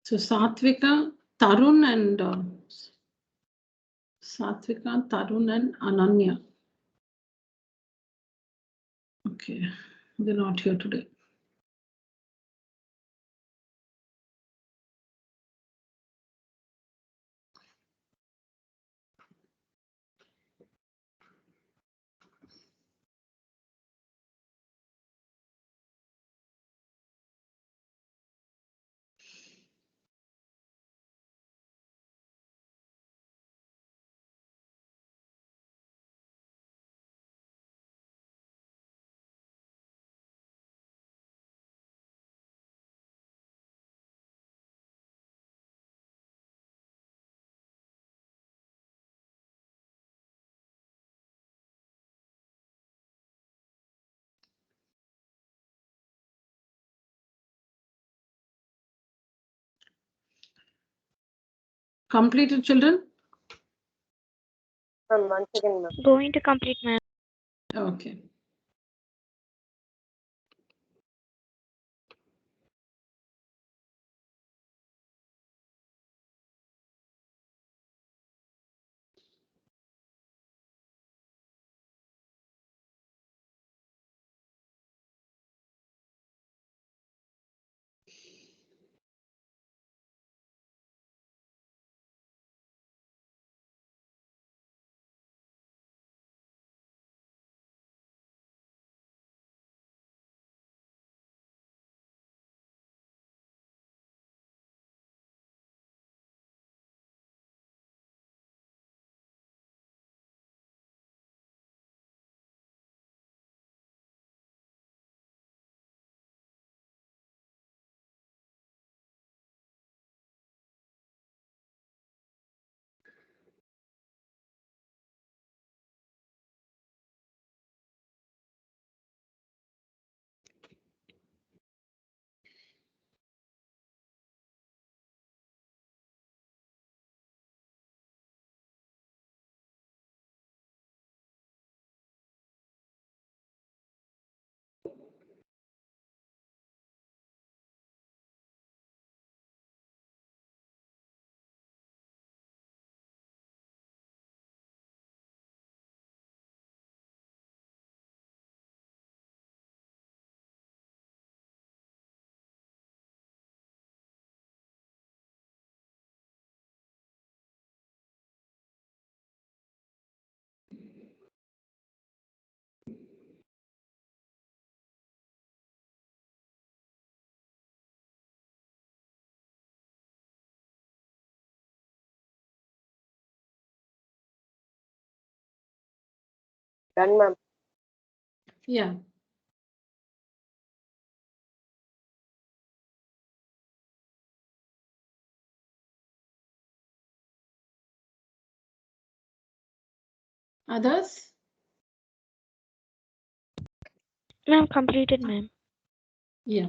So Satvika, Tarun and Satvika, Tarun and Ananya. Okay, they're not here today. Completed, children? Ma'am, one second, ma'am. Going to complete, ma'am. Okay. Done, ma'am. Yeah. Others? Ma'am, completed, ma'am. Yeah.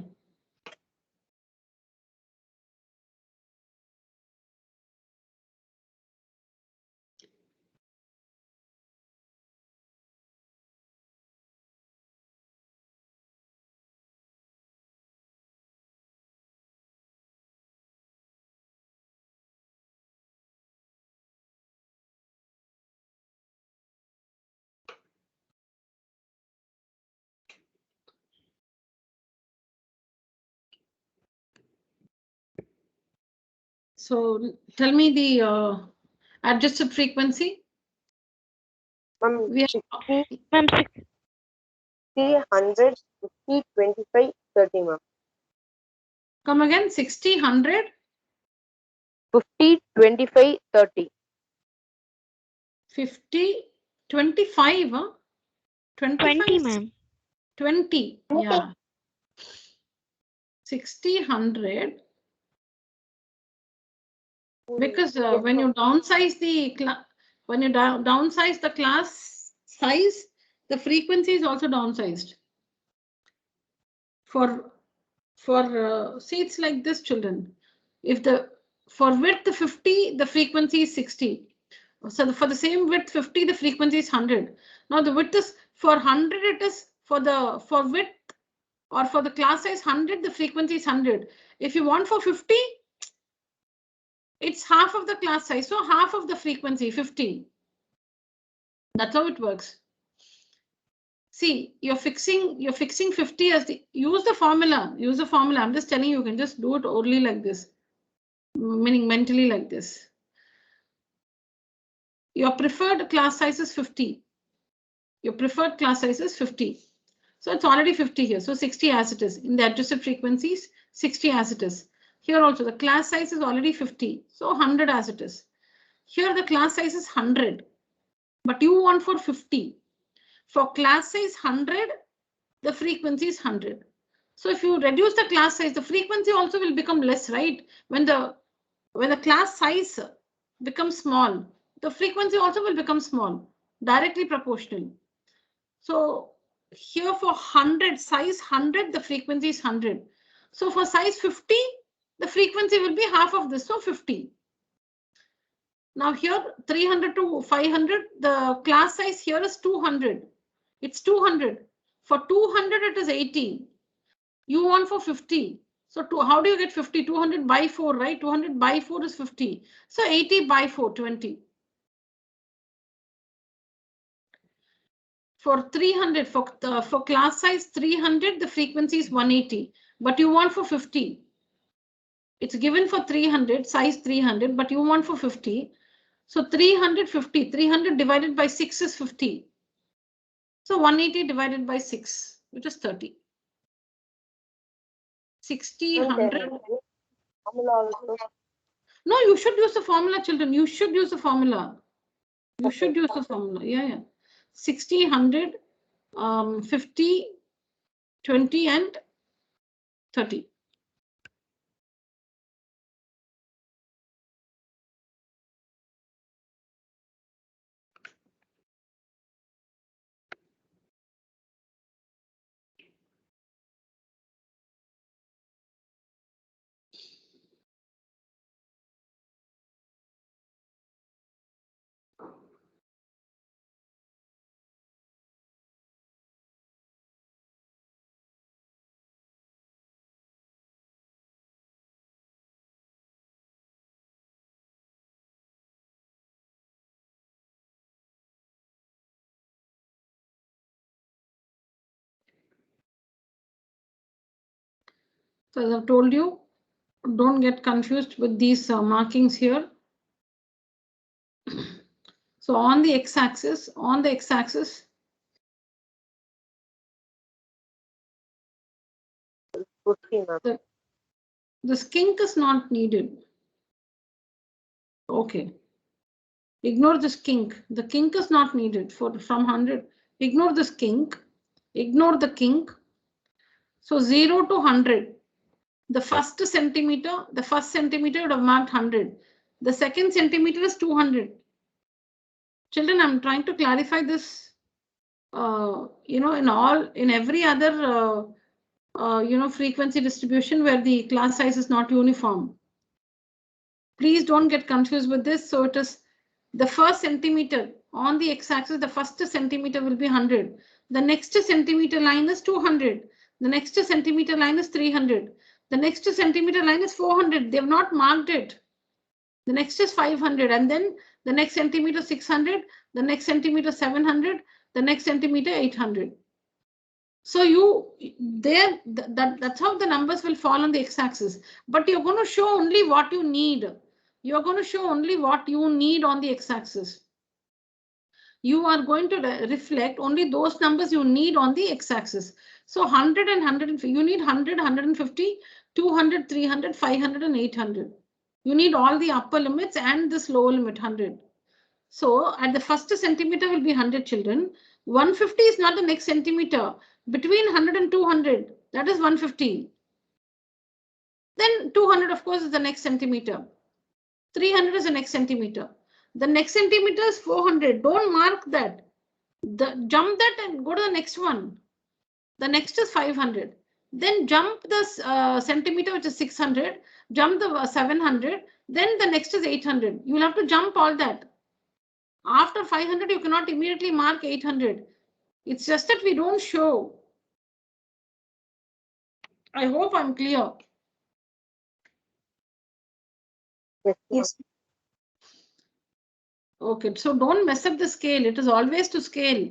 So tell me the adjusted frequency. Ma'am, We are, 60, Ma'am, 100, 50, 25, 30, ma'am. come again, 60, 100, 50, 25, 30. 50, 25, huh? 25, 20, ma'am. 20, yeah. 60, 100. Because when you downsize the downsize the class size, the frequency is also downsized. For seats like this, children, if for width 50, the frequency is 60. So for the same width 50, the frequency is 100. Now the width is for 100, it is for width or for the class size 100, the frequency is 100. If you want for 50, it's half of the class size, so half of the frequency, 50. That's how it works. See, you're fixing 50 as the, use the formula. I'm just telling you, you can just do it orally like this, meaning mentally like this. Your preferred class size is 50. Your preferred class size is 50. So it's already 50 here. So 60 as it is. In the adjusted frequencies, 60 as it is. Here also the class size is already 50. So 100 as it is. Here the class size is 100. But you want for 50. For class size 100, the frequency is 100. So if you reduce the class size, the frequency also will become less, right? When the class size becomes small, the frequency also will become small, directly proportional. So here for 100, size 100, the frequency is 100. So for size 50, the frequency will be half of this, so 50. Now here 300 to 500, the class size here is 200. It's 200. For 200, it is 80. You want for 50. So how do you get 50? 200 by 4, right? 200 by 4 is 50. So 80 by 4, 20. For 300, for class size 300, the frequency is 180. But you want for 50. It's given for 300, size 300, but you want for 50. So 350, 300 divided by 6 is 50. So 180 divided by 6, which is 30. 60, 100. No, you should use the formula, children. You should use the formula. You should use the formula. Yeah. 60, 100, 50, 20, and 30. So as I've told you, don't get confused with these markings here. So on the x-axis, the kink is not needed. Okay. Ignore this kink. The kink is not needed from 100. Ignore this kink. Ignore the kink. So 0 to 100. The first centimeter would have marked 100. The second centimeter is 200. Children, I'm trying to clarify this. In every other frequency distribution where the class size is not uniform. Please don't get confused with this. So it is the first centimeter on the x-axis, the first centimeter will be 100. The next centimeter line is 200. The next centimeter line is 300. The next centimeter line is 400. They have not marked it. The next is 500, and then the next centimeter 600, the next centimeter 700, the next centimeter 800. So that's how the numbers will fall on the x-axis. But you're going to show only what you need. You're going to show only what you need on the x-axis. You are going to reflect only those numbers you need on the x-axis. So 100 and 150, you need 100, 150, 200, 300, 500 and 800. You need all the upper limits and this lower limit 100. So at the first centimeter will be 100 children. 150 is not the next centimeter. Between 100 and 200, that is 150. Then 200, of course, is the next centimeter. 300 is the next centimeter. The next centimeter is 400. Don't mark that. Jump that and go to the next one. The next is 500. Then jump the centimeter, which is 600. Jump the 700. Then the next is 800. You will have to jump all that. After 500, you cannot immediately mark 800. It's just that we don't show. I hope I'm clear. Yes. Okay, so don't mess up the scale. It is always to scale.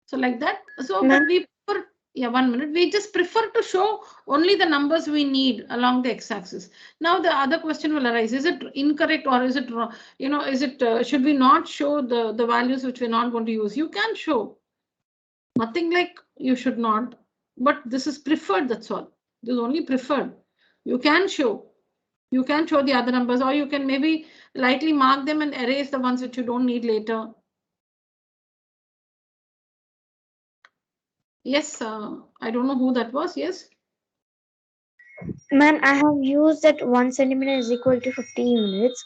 So like that. So but we prefer, yeah, 1 minute. We just prefer to show only the numbers we need along the x-axis. Now the other question will arise: is it incorrect or is it wrong? You know, is it should we not show the values which we're not going to use? You can show. Nothing like you should not. But this is preferred. That's all. This is only preferred. You can show. You can show the other numbers, or you can maybe lightly mark them and erase the ones which you don't need later. Yes, I don't know who that was. Yes. Man, I have used that 1 centimeter is equal to 50 units.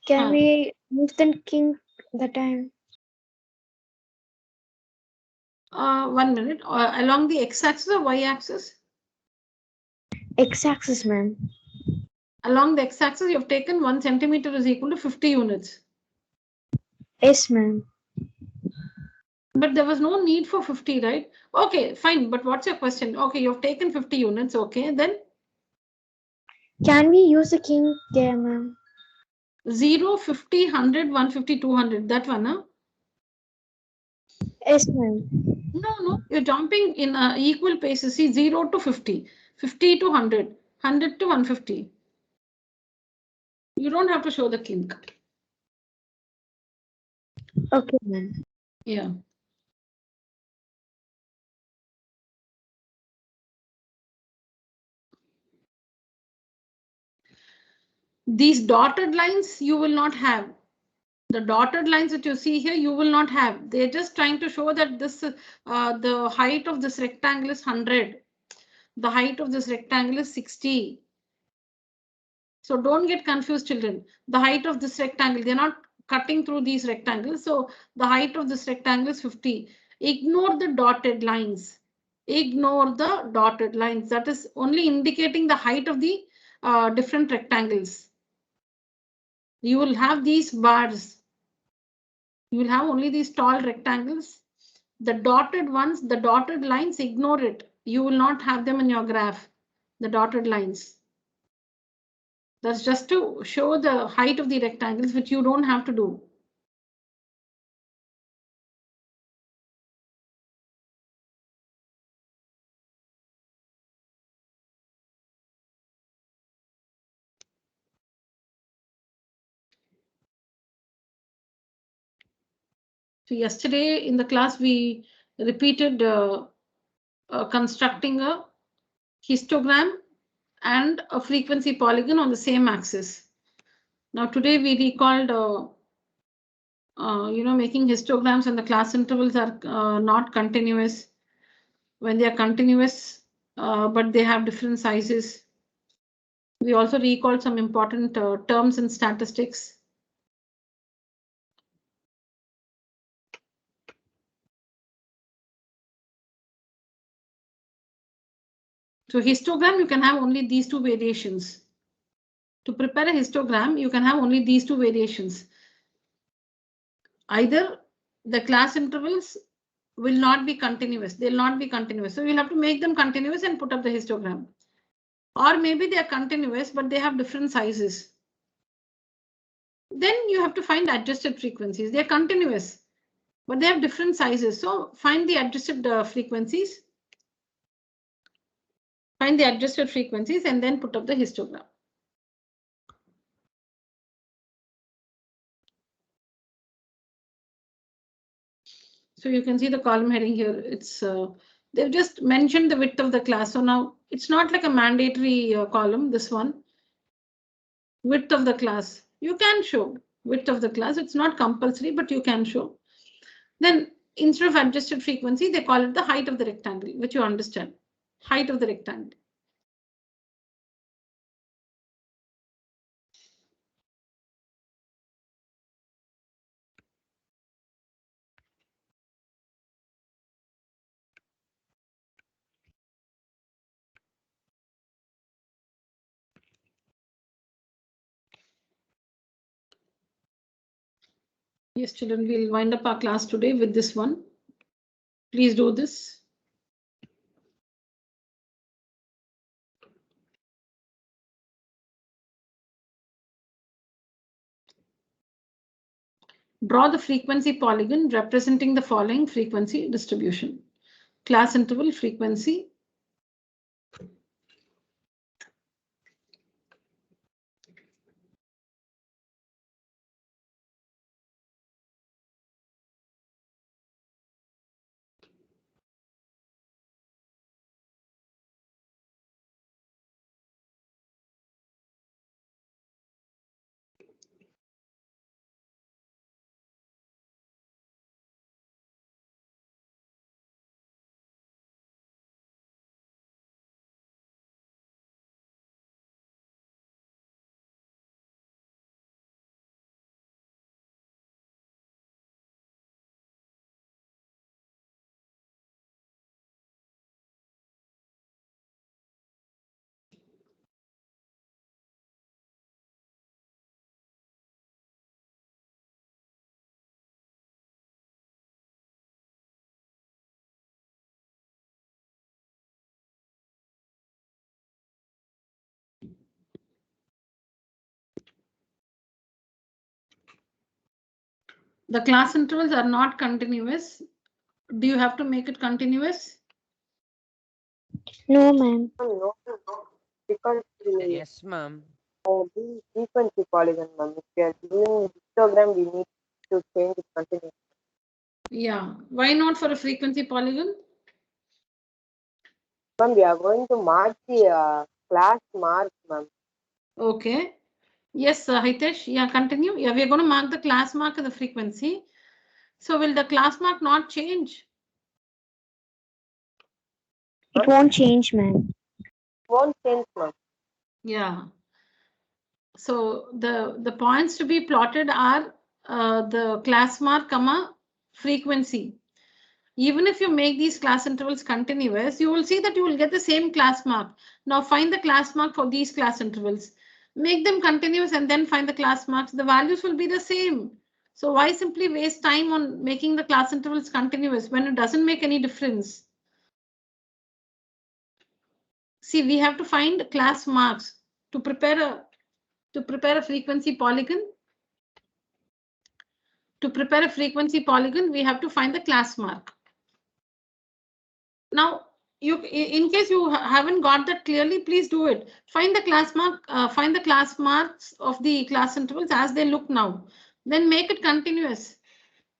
Can we use the king that time? 1 minute. Along the x-axis or y-axis? X-axis, man. Along the x-axis, you have taken 1 centimeter is equal to 50 units. Yes, ma'am. But there was no need for 50, right? Okay, fine. But what's your question? Okay, you have taken 50 units. Okay, then? Can we use the king there, ma'am? 0, 50, 100, 150, 200. That one, huh? Yes, ma'am. No. You're jumping in equal paces. See, 0 to 50, 50 to 100, 100 to 150. You don't have to show the king. Okay, ma'am. Yeah. These dotted lines you will not have. The dotted lines that you see here, you will not have. They're just trying to show that this the height of this rectangle is 100. The height of this rectangle is 60. So don't get confused, children. The height of this rectangle, they're not cutting through these rectangles. So the height of this rectangle is 50. Ignore the dotted lines. Ignore the dotted lines. That is only indicating the height of the different rectangles. You will have these bars. You will have only these tall rectangles. The dotted ones, the dotted lines, ignore it. You will not have them in your graph, the dotted lines. That's just to show the height of the rectangles, which you don't have to do. So yesterday in the class, we repeated constructing a histogram and a frequency polygon on the same axis. Now today we recalled making histograms and the class intervals are not continuous. When they are continuous, but they have different sizes. We also recalled some important terms in statistics. So histogram, you can have only these two variations. To prepare a histogram, you can have only these two variations. Either the class intervals will not be continuous. They'll not be continuous. So you'll have to make them continuous and put up the histogram. Or maybe they are continuous, but they have different sizes. Then you have to find adjusted frequencies. They're continuous, but they have different sizes. So find the adjusted frequencies. Find the adjusted frequencies and then put up the histogram. So you can see the column heading here. It's they've just mentioned the width of the class. So now it's not like a mandatory column, this one. Width of the class. You can show width of the class. It's not compulsory, but you can show. Then instead of adjusted frequency, they call it the height of the rectangle, which you understand. Height of the rectangle. Yes, children, we'll wind up our class today with this one. Please do this. Draw the frequency polygon representing the following frequency distribution. Class interval frequency. The class intervals are not continuous. Do you have to make it continuous? No, ma'am. No, because Yes, ma'am. the frequency polygon, ma'am. If we are doing histogram, we need to change it continuously. Yeah. Why not for a frequency polygon? Ma'am, we are going to mark the class mark, ma'am. Okay. Yes, Hitesh. Yeah, continue. Yeah, we are going to mark the class mark of the frequency. So will the class mark not change? It won't change, ma'am. Won't change, ma'am. Yeah. So the points to be plotted are the class mark, comma, frequency. Even if you make these class intervals continuous, you will see that you will get the same class mark. Now find the class mark for these class intervals. Make them continuous and then find the class marks. The values will be the same. So why simply waste time on making the class intervals continuous when it doesn't make any difference? See, we have to find class marks to prepare a frequency polygon. To prepare a frequency polygon, we have to find the class mark. Now, in case you haven't got that clearly, please do it. Find the class mark, find the class marks of the class intervals as they look now. Then make it continuous.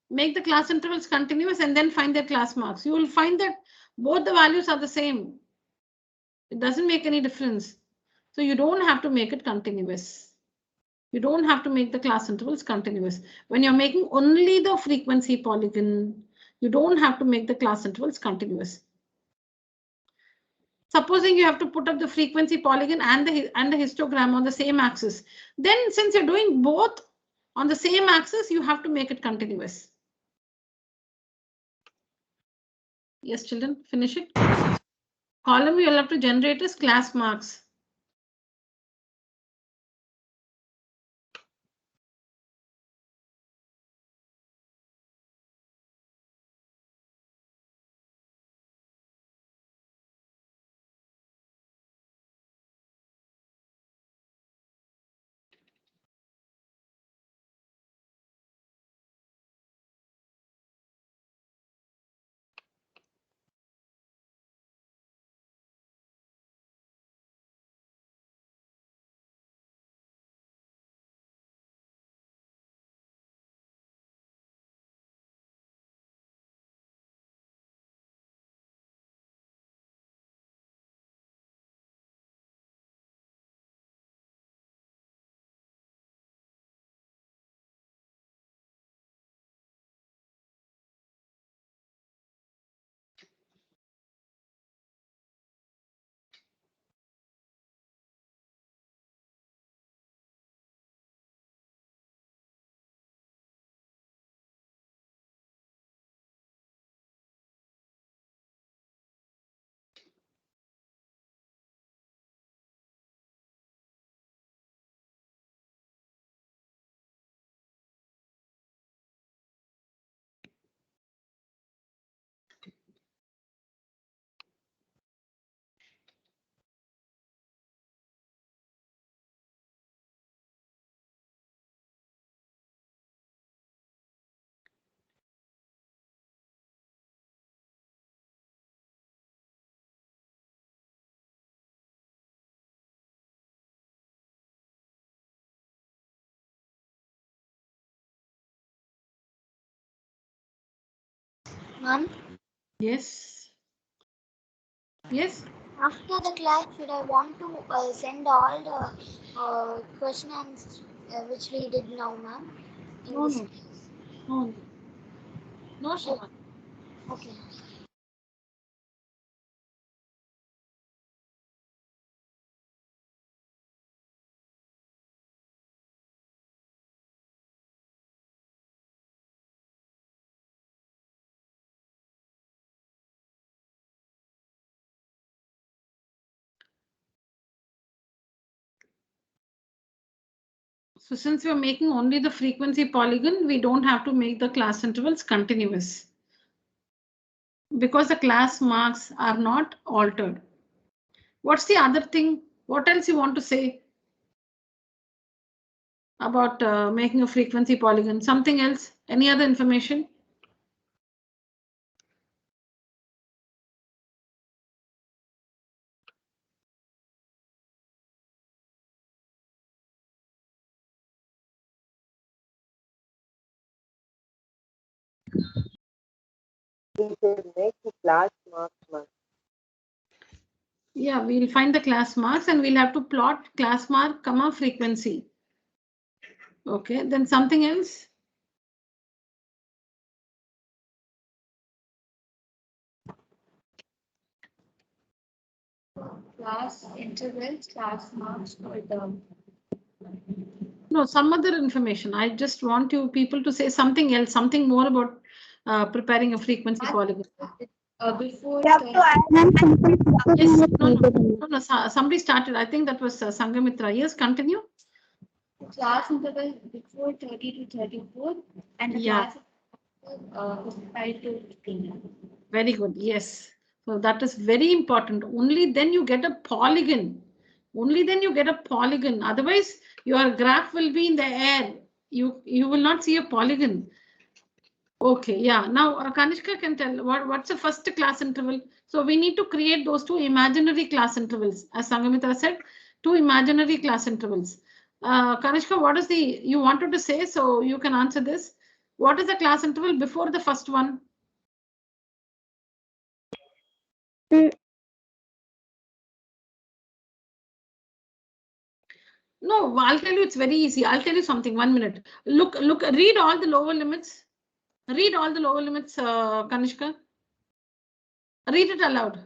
Make the class intervals continuous and then find their class marks. You will find that both the values are the same. It doesn't make any difference. So you don't have to make it continuous. You don't have to make the class intervals continuous. When you're making only the frequency polygon, you don't have to make the class intervals continuous. Supposing you have to put up the frequency polygon and the histogram on the same axis, then since you're doing both on the same axis, you have to make it continuous. Yes, children, finish it. Column you'll have to generate is class marks. Ma'am, Yes. Yes. after the class, should I want to send all the questions which we did now, ma'am? No, no. No. No, Shivani. Okay. So since we're making only the frequency polygon, we don't have to make the class intervals continuous because the class marks are not altered. What's the other thing? What else you want to say about making a frequency polygon? Something else? Any other information? We should make the class marks, ma'am. Yeah, we'll find the class marks and we'll have to plot class mark, comma, frequency. Okay, then something else? Class intervals, class marks for the. No, some other information. I just want you people to say something else, something more about preparing a frequency polygon. Before You have to add something. Yes, no, somebody started. I think that was Sangamitra. Yes, continue. class interval before 30 to 34 and the Yeah. class 55 to 59. Very good. Yes. So that is very important. Only then you get a polygon. Only then you get a polygon. Otherwise, your graph will be in the air. You will not see a polygon. Okay, yeah. Now Kanishka can tell what's the first class interval. So we need to create those two imaginary class intervals. As Sangamitra said, two imaginary class intervals. Kanishka, what is the you wanted to say? So you can answer this. What is the class interval before the first one? No, I'll tell you it's very easy. I'll tell you something. 1 minute. Look, read all the lower limits. Read all the lower limits, Kanishka. Read it aloud.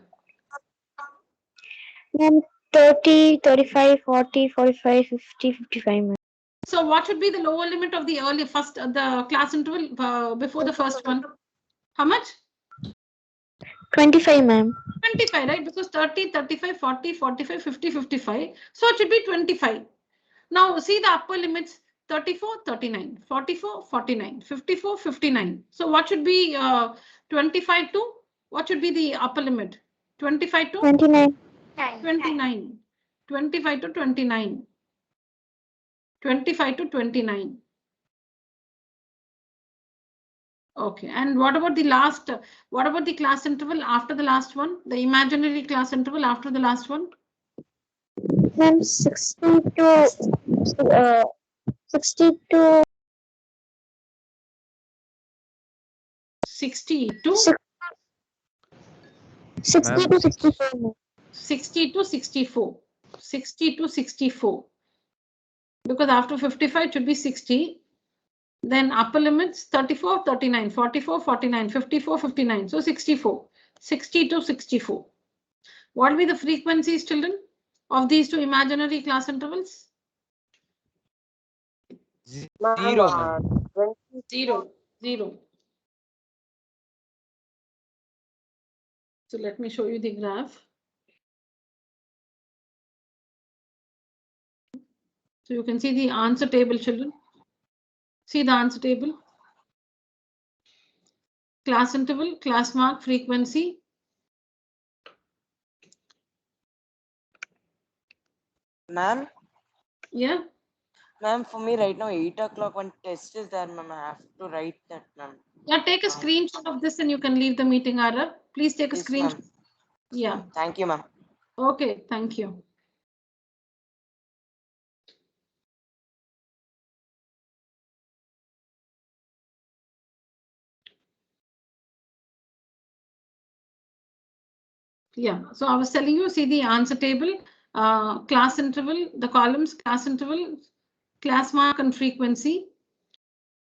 30, 35, 40, 45, 50, 55. So what should be the lower limit of the early first, the class interval before the first one? How much? 25, ma'am. 25, right? Because 30, 35, 40, 45, 50, 55. So it should be 25. Now see the upper limits. 34, 39, 44, 49, 54, 59. So what should be 25 to? What should be the upper limit? 25 to? 29. 29. 25 to 29. 25 to 29. Okay, and what about the last? What about the class interval after the last one? The imaginary class interval after the last one? Ma'am, 60 to 60 to 60 to 60 to 64. ma'am. 60 to 64. 60 to 64. Because after 55 it should be 60. Then upper limits 34, 39, 44, 49, 54, 59. So 64. 60 to 64. What will be the frequencies, children, of these two imaginary class intervals? Zero, ma'am. 0, 0. So let me show you the graph. So you can see the answer table, children. See the answer table. Class interval, class mark, frequency. Ma'am, Yeah. ma'am, for me right now, 8 o'clock one test is there, ma'am. I have to write that, ma'am. Yeah, take a screenshot of this and you can leave the meeting, Ara. Please take a Yes, screenshot. ma'am. Yeah. Thank you, ma'am. Okay, thank you. Yeah, so I was telling you, see the answer table, class interval, the columns, class interval, class mark and frequency.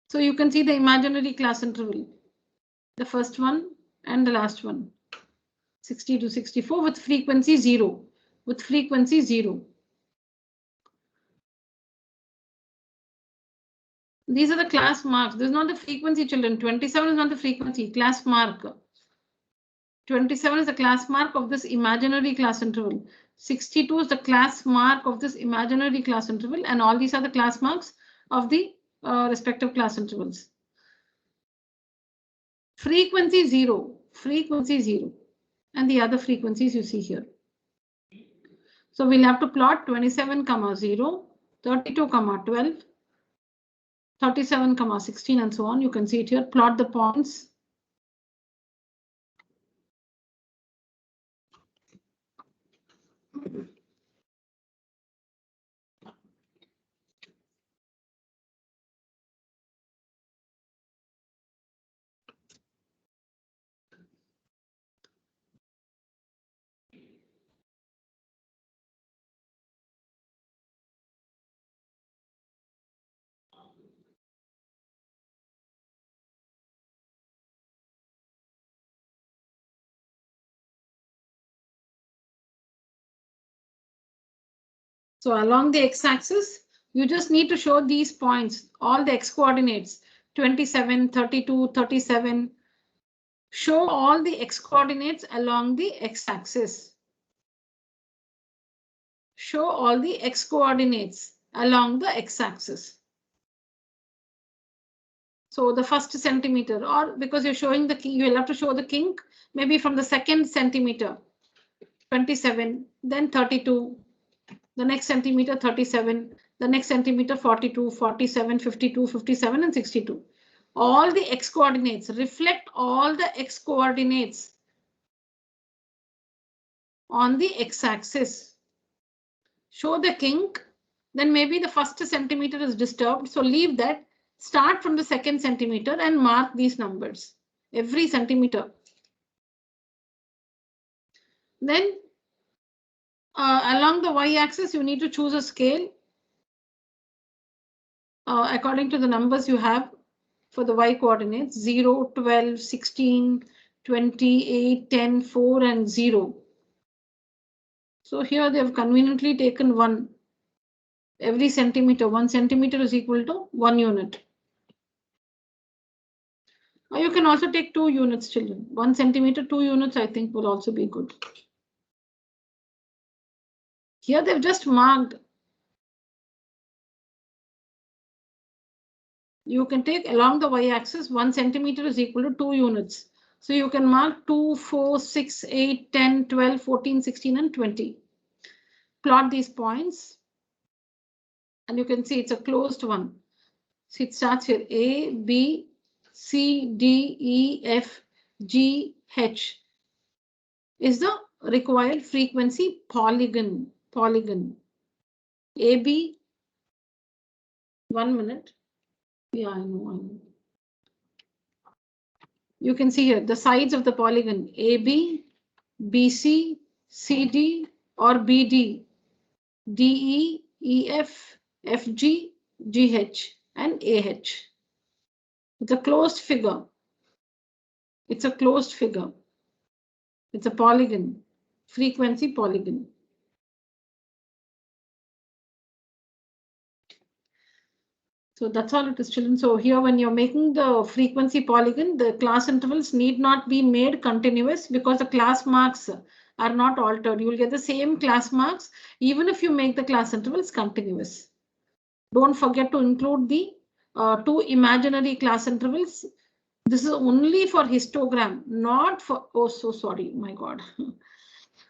So you can see the imaginary class interval, the first one and the last one, 60 to 64 with frequency 0, with frequency 0. These are the class marks. This is not the frequency, children. 27 is not the frequency, class mark. 27 is the class mark of this imaginary class interval. 62 is the class mark of this imaginary class interval, and all these are the class marks of the respective class intervals. Frequency 0, frequency 0, and the other frequencies you see here. So we'll have to plot 27, 0, 32, 12, 37, 16, and so on. You can see it here. Plot the points. So along the x-axis, you just need to show these points, all the x coordinates, 27, 32, 37. Show all the x coordinates along the x-axis. Show all the x coordinates along the x-axis. So the first centimeter, or because you're showing the kink, you'll have to show the kink, maybe from the second centimeter, 27, then 32, the next centimeter 37, the next centimeter 42, 47, 52, 57, and 62. All the x coordinates, reflect all the x coordinates on the x-axis. Show the kink, then maybe the first centimeter is disturbed, so leave that. Start from the second centimeter and mark these numbers, every centimeter. Then along the y-axis, you need to choose a scale according to the numbers you have for the y coordinates, 0, 12, 16, 28, 10, 4, and 0. So here they have conveniently taken 1. Every centimeter, 1 centimeter is equal to 1 unit. Or you can also take 2 units, children. 1 centimeter, 2 units, I think will also be good. Here they've just marked. You can take along the y-axis, 1 centimeter is equal to 2 units. So you can mark 2, 4, 6, 8, 10, 12, 14, 16, and 20. Plot these points. And you can see it's a closed one. So it starts here, A, B, C, D, E, F, G, H is the required frequency polygon. AB, 1 minute. Yeah, I know. You can see here the sides of the polygon, AB, BC, CD, or BD, DE, EF, FG, GH, and AH. It's a closed figure. It's a closed figure. It's a polygon, frequency polygon. So that's all it is, children. So here when you're making the frequency polygon, the class intervals need not be made continuous because the class marks are not altered. You will get the same class marks even if you make the class intervals continuous. Don't forget to include the 2 imaginary class intervals. This is only for histogram, not for, oh, so sorry, my God.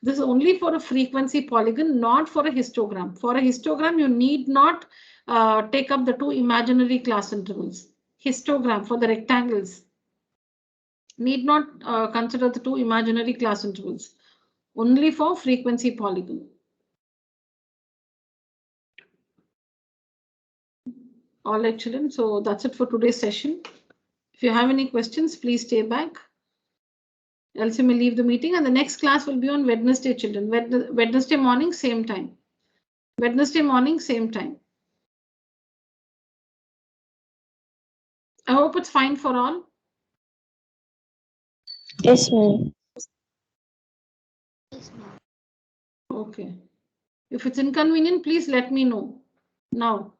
This is only for a frequency polygon, not for a histogram. For a histogram, you need not take up the 2 imaginary class intervals. Histogram for the rectangles need not consider the 2 imaginary class intervals. Only for frequency polygon. All right, children. So that's it for today's session. If you have any questions, please stay back. else you may leave the meeting. And the next class will be on Wednesday, children. Wednesday morning, same time. Wednesday morning, same time. I hope it's fine for all. Yes, ma'am. Yes, ma'am. Okay. If it's inconvenient, please let me know now.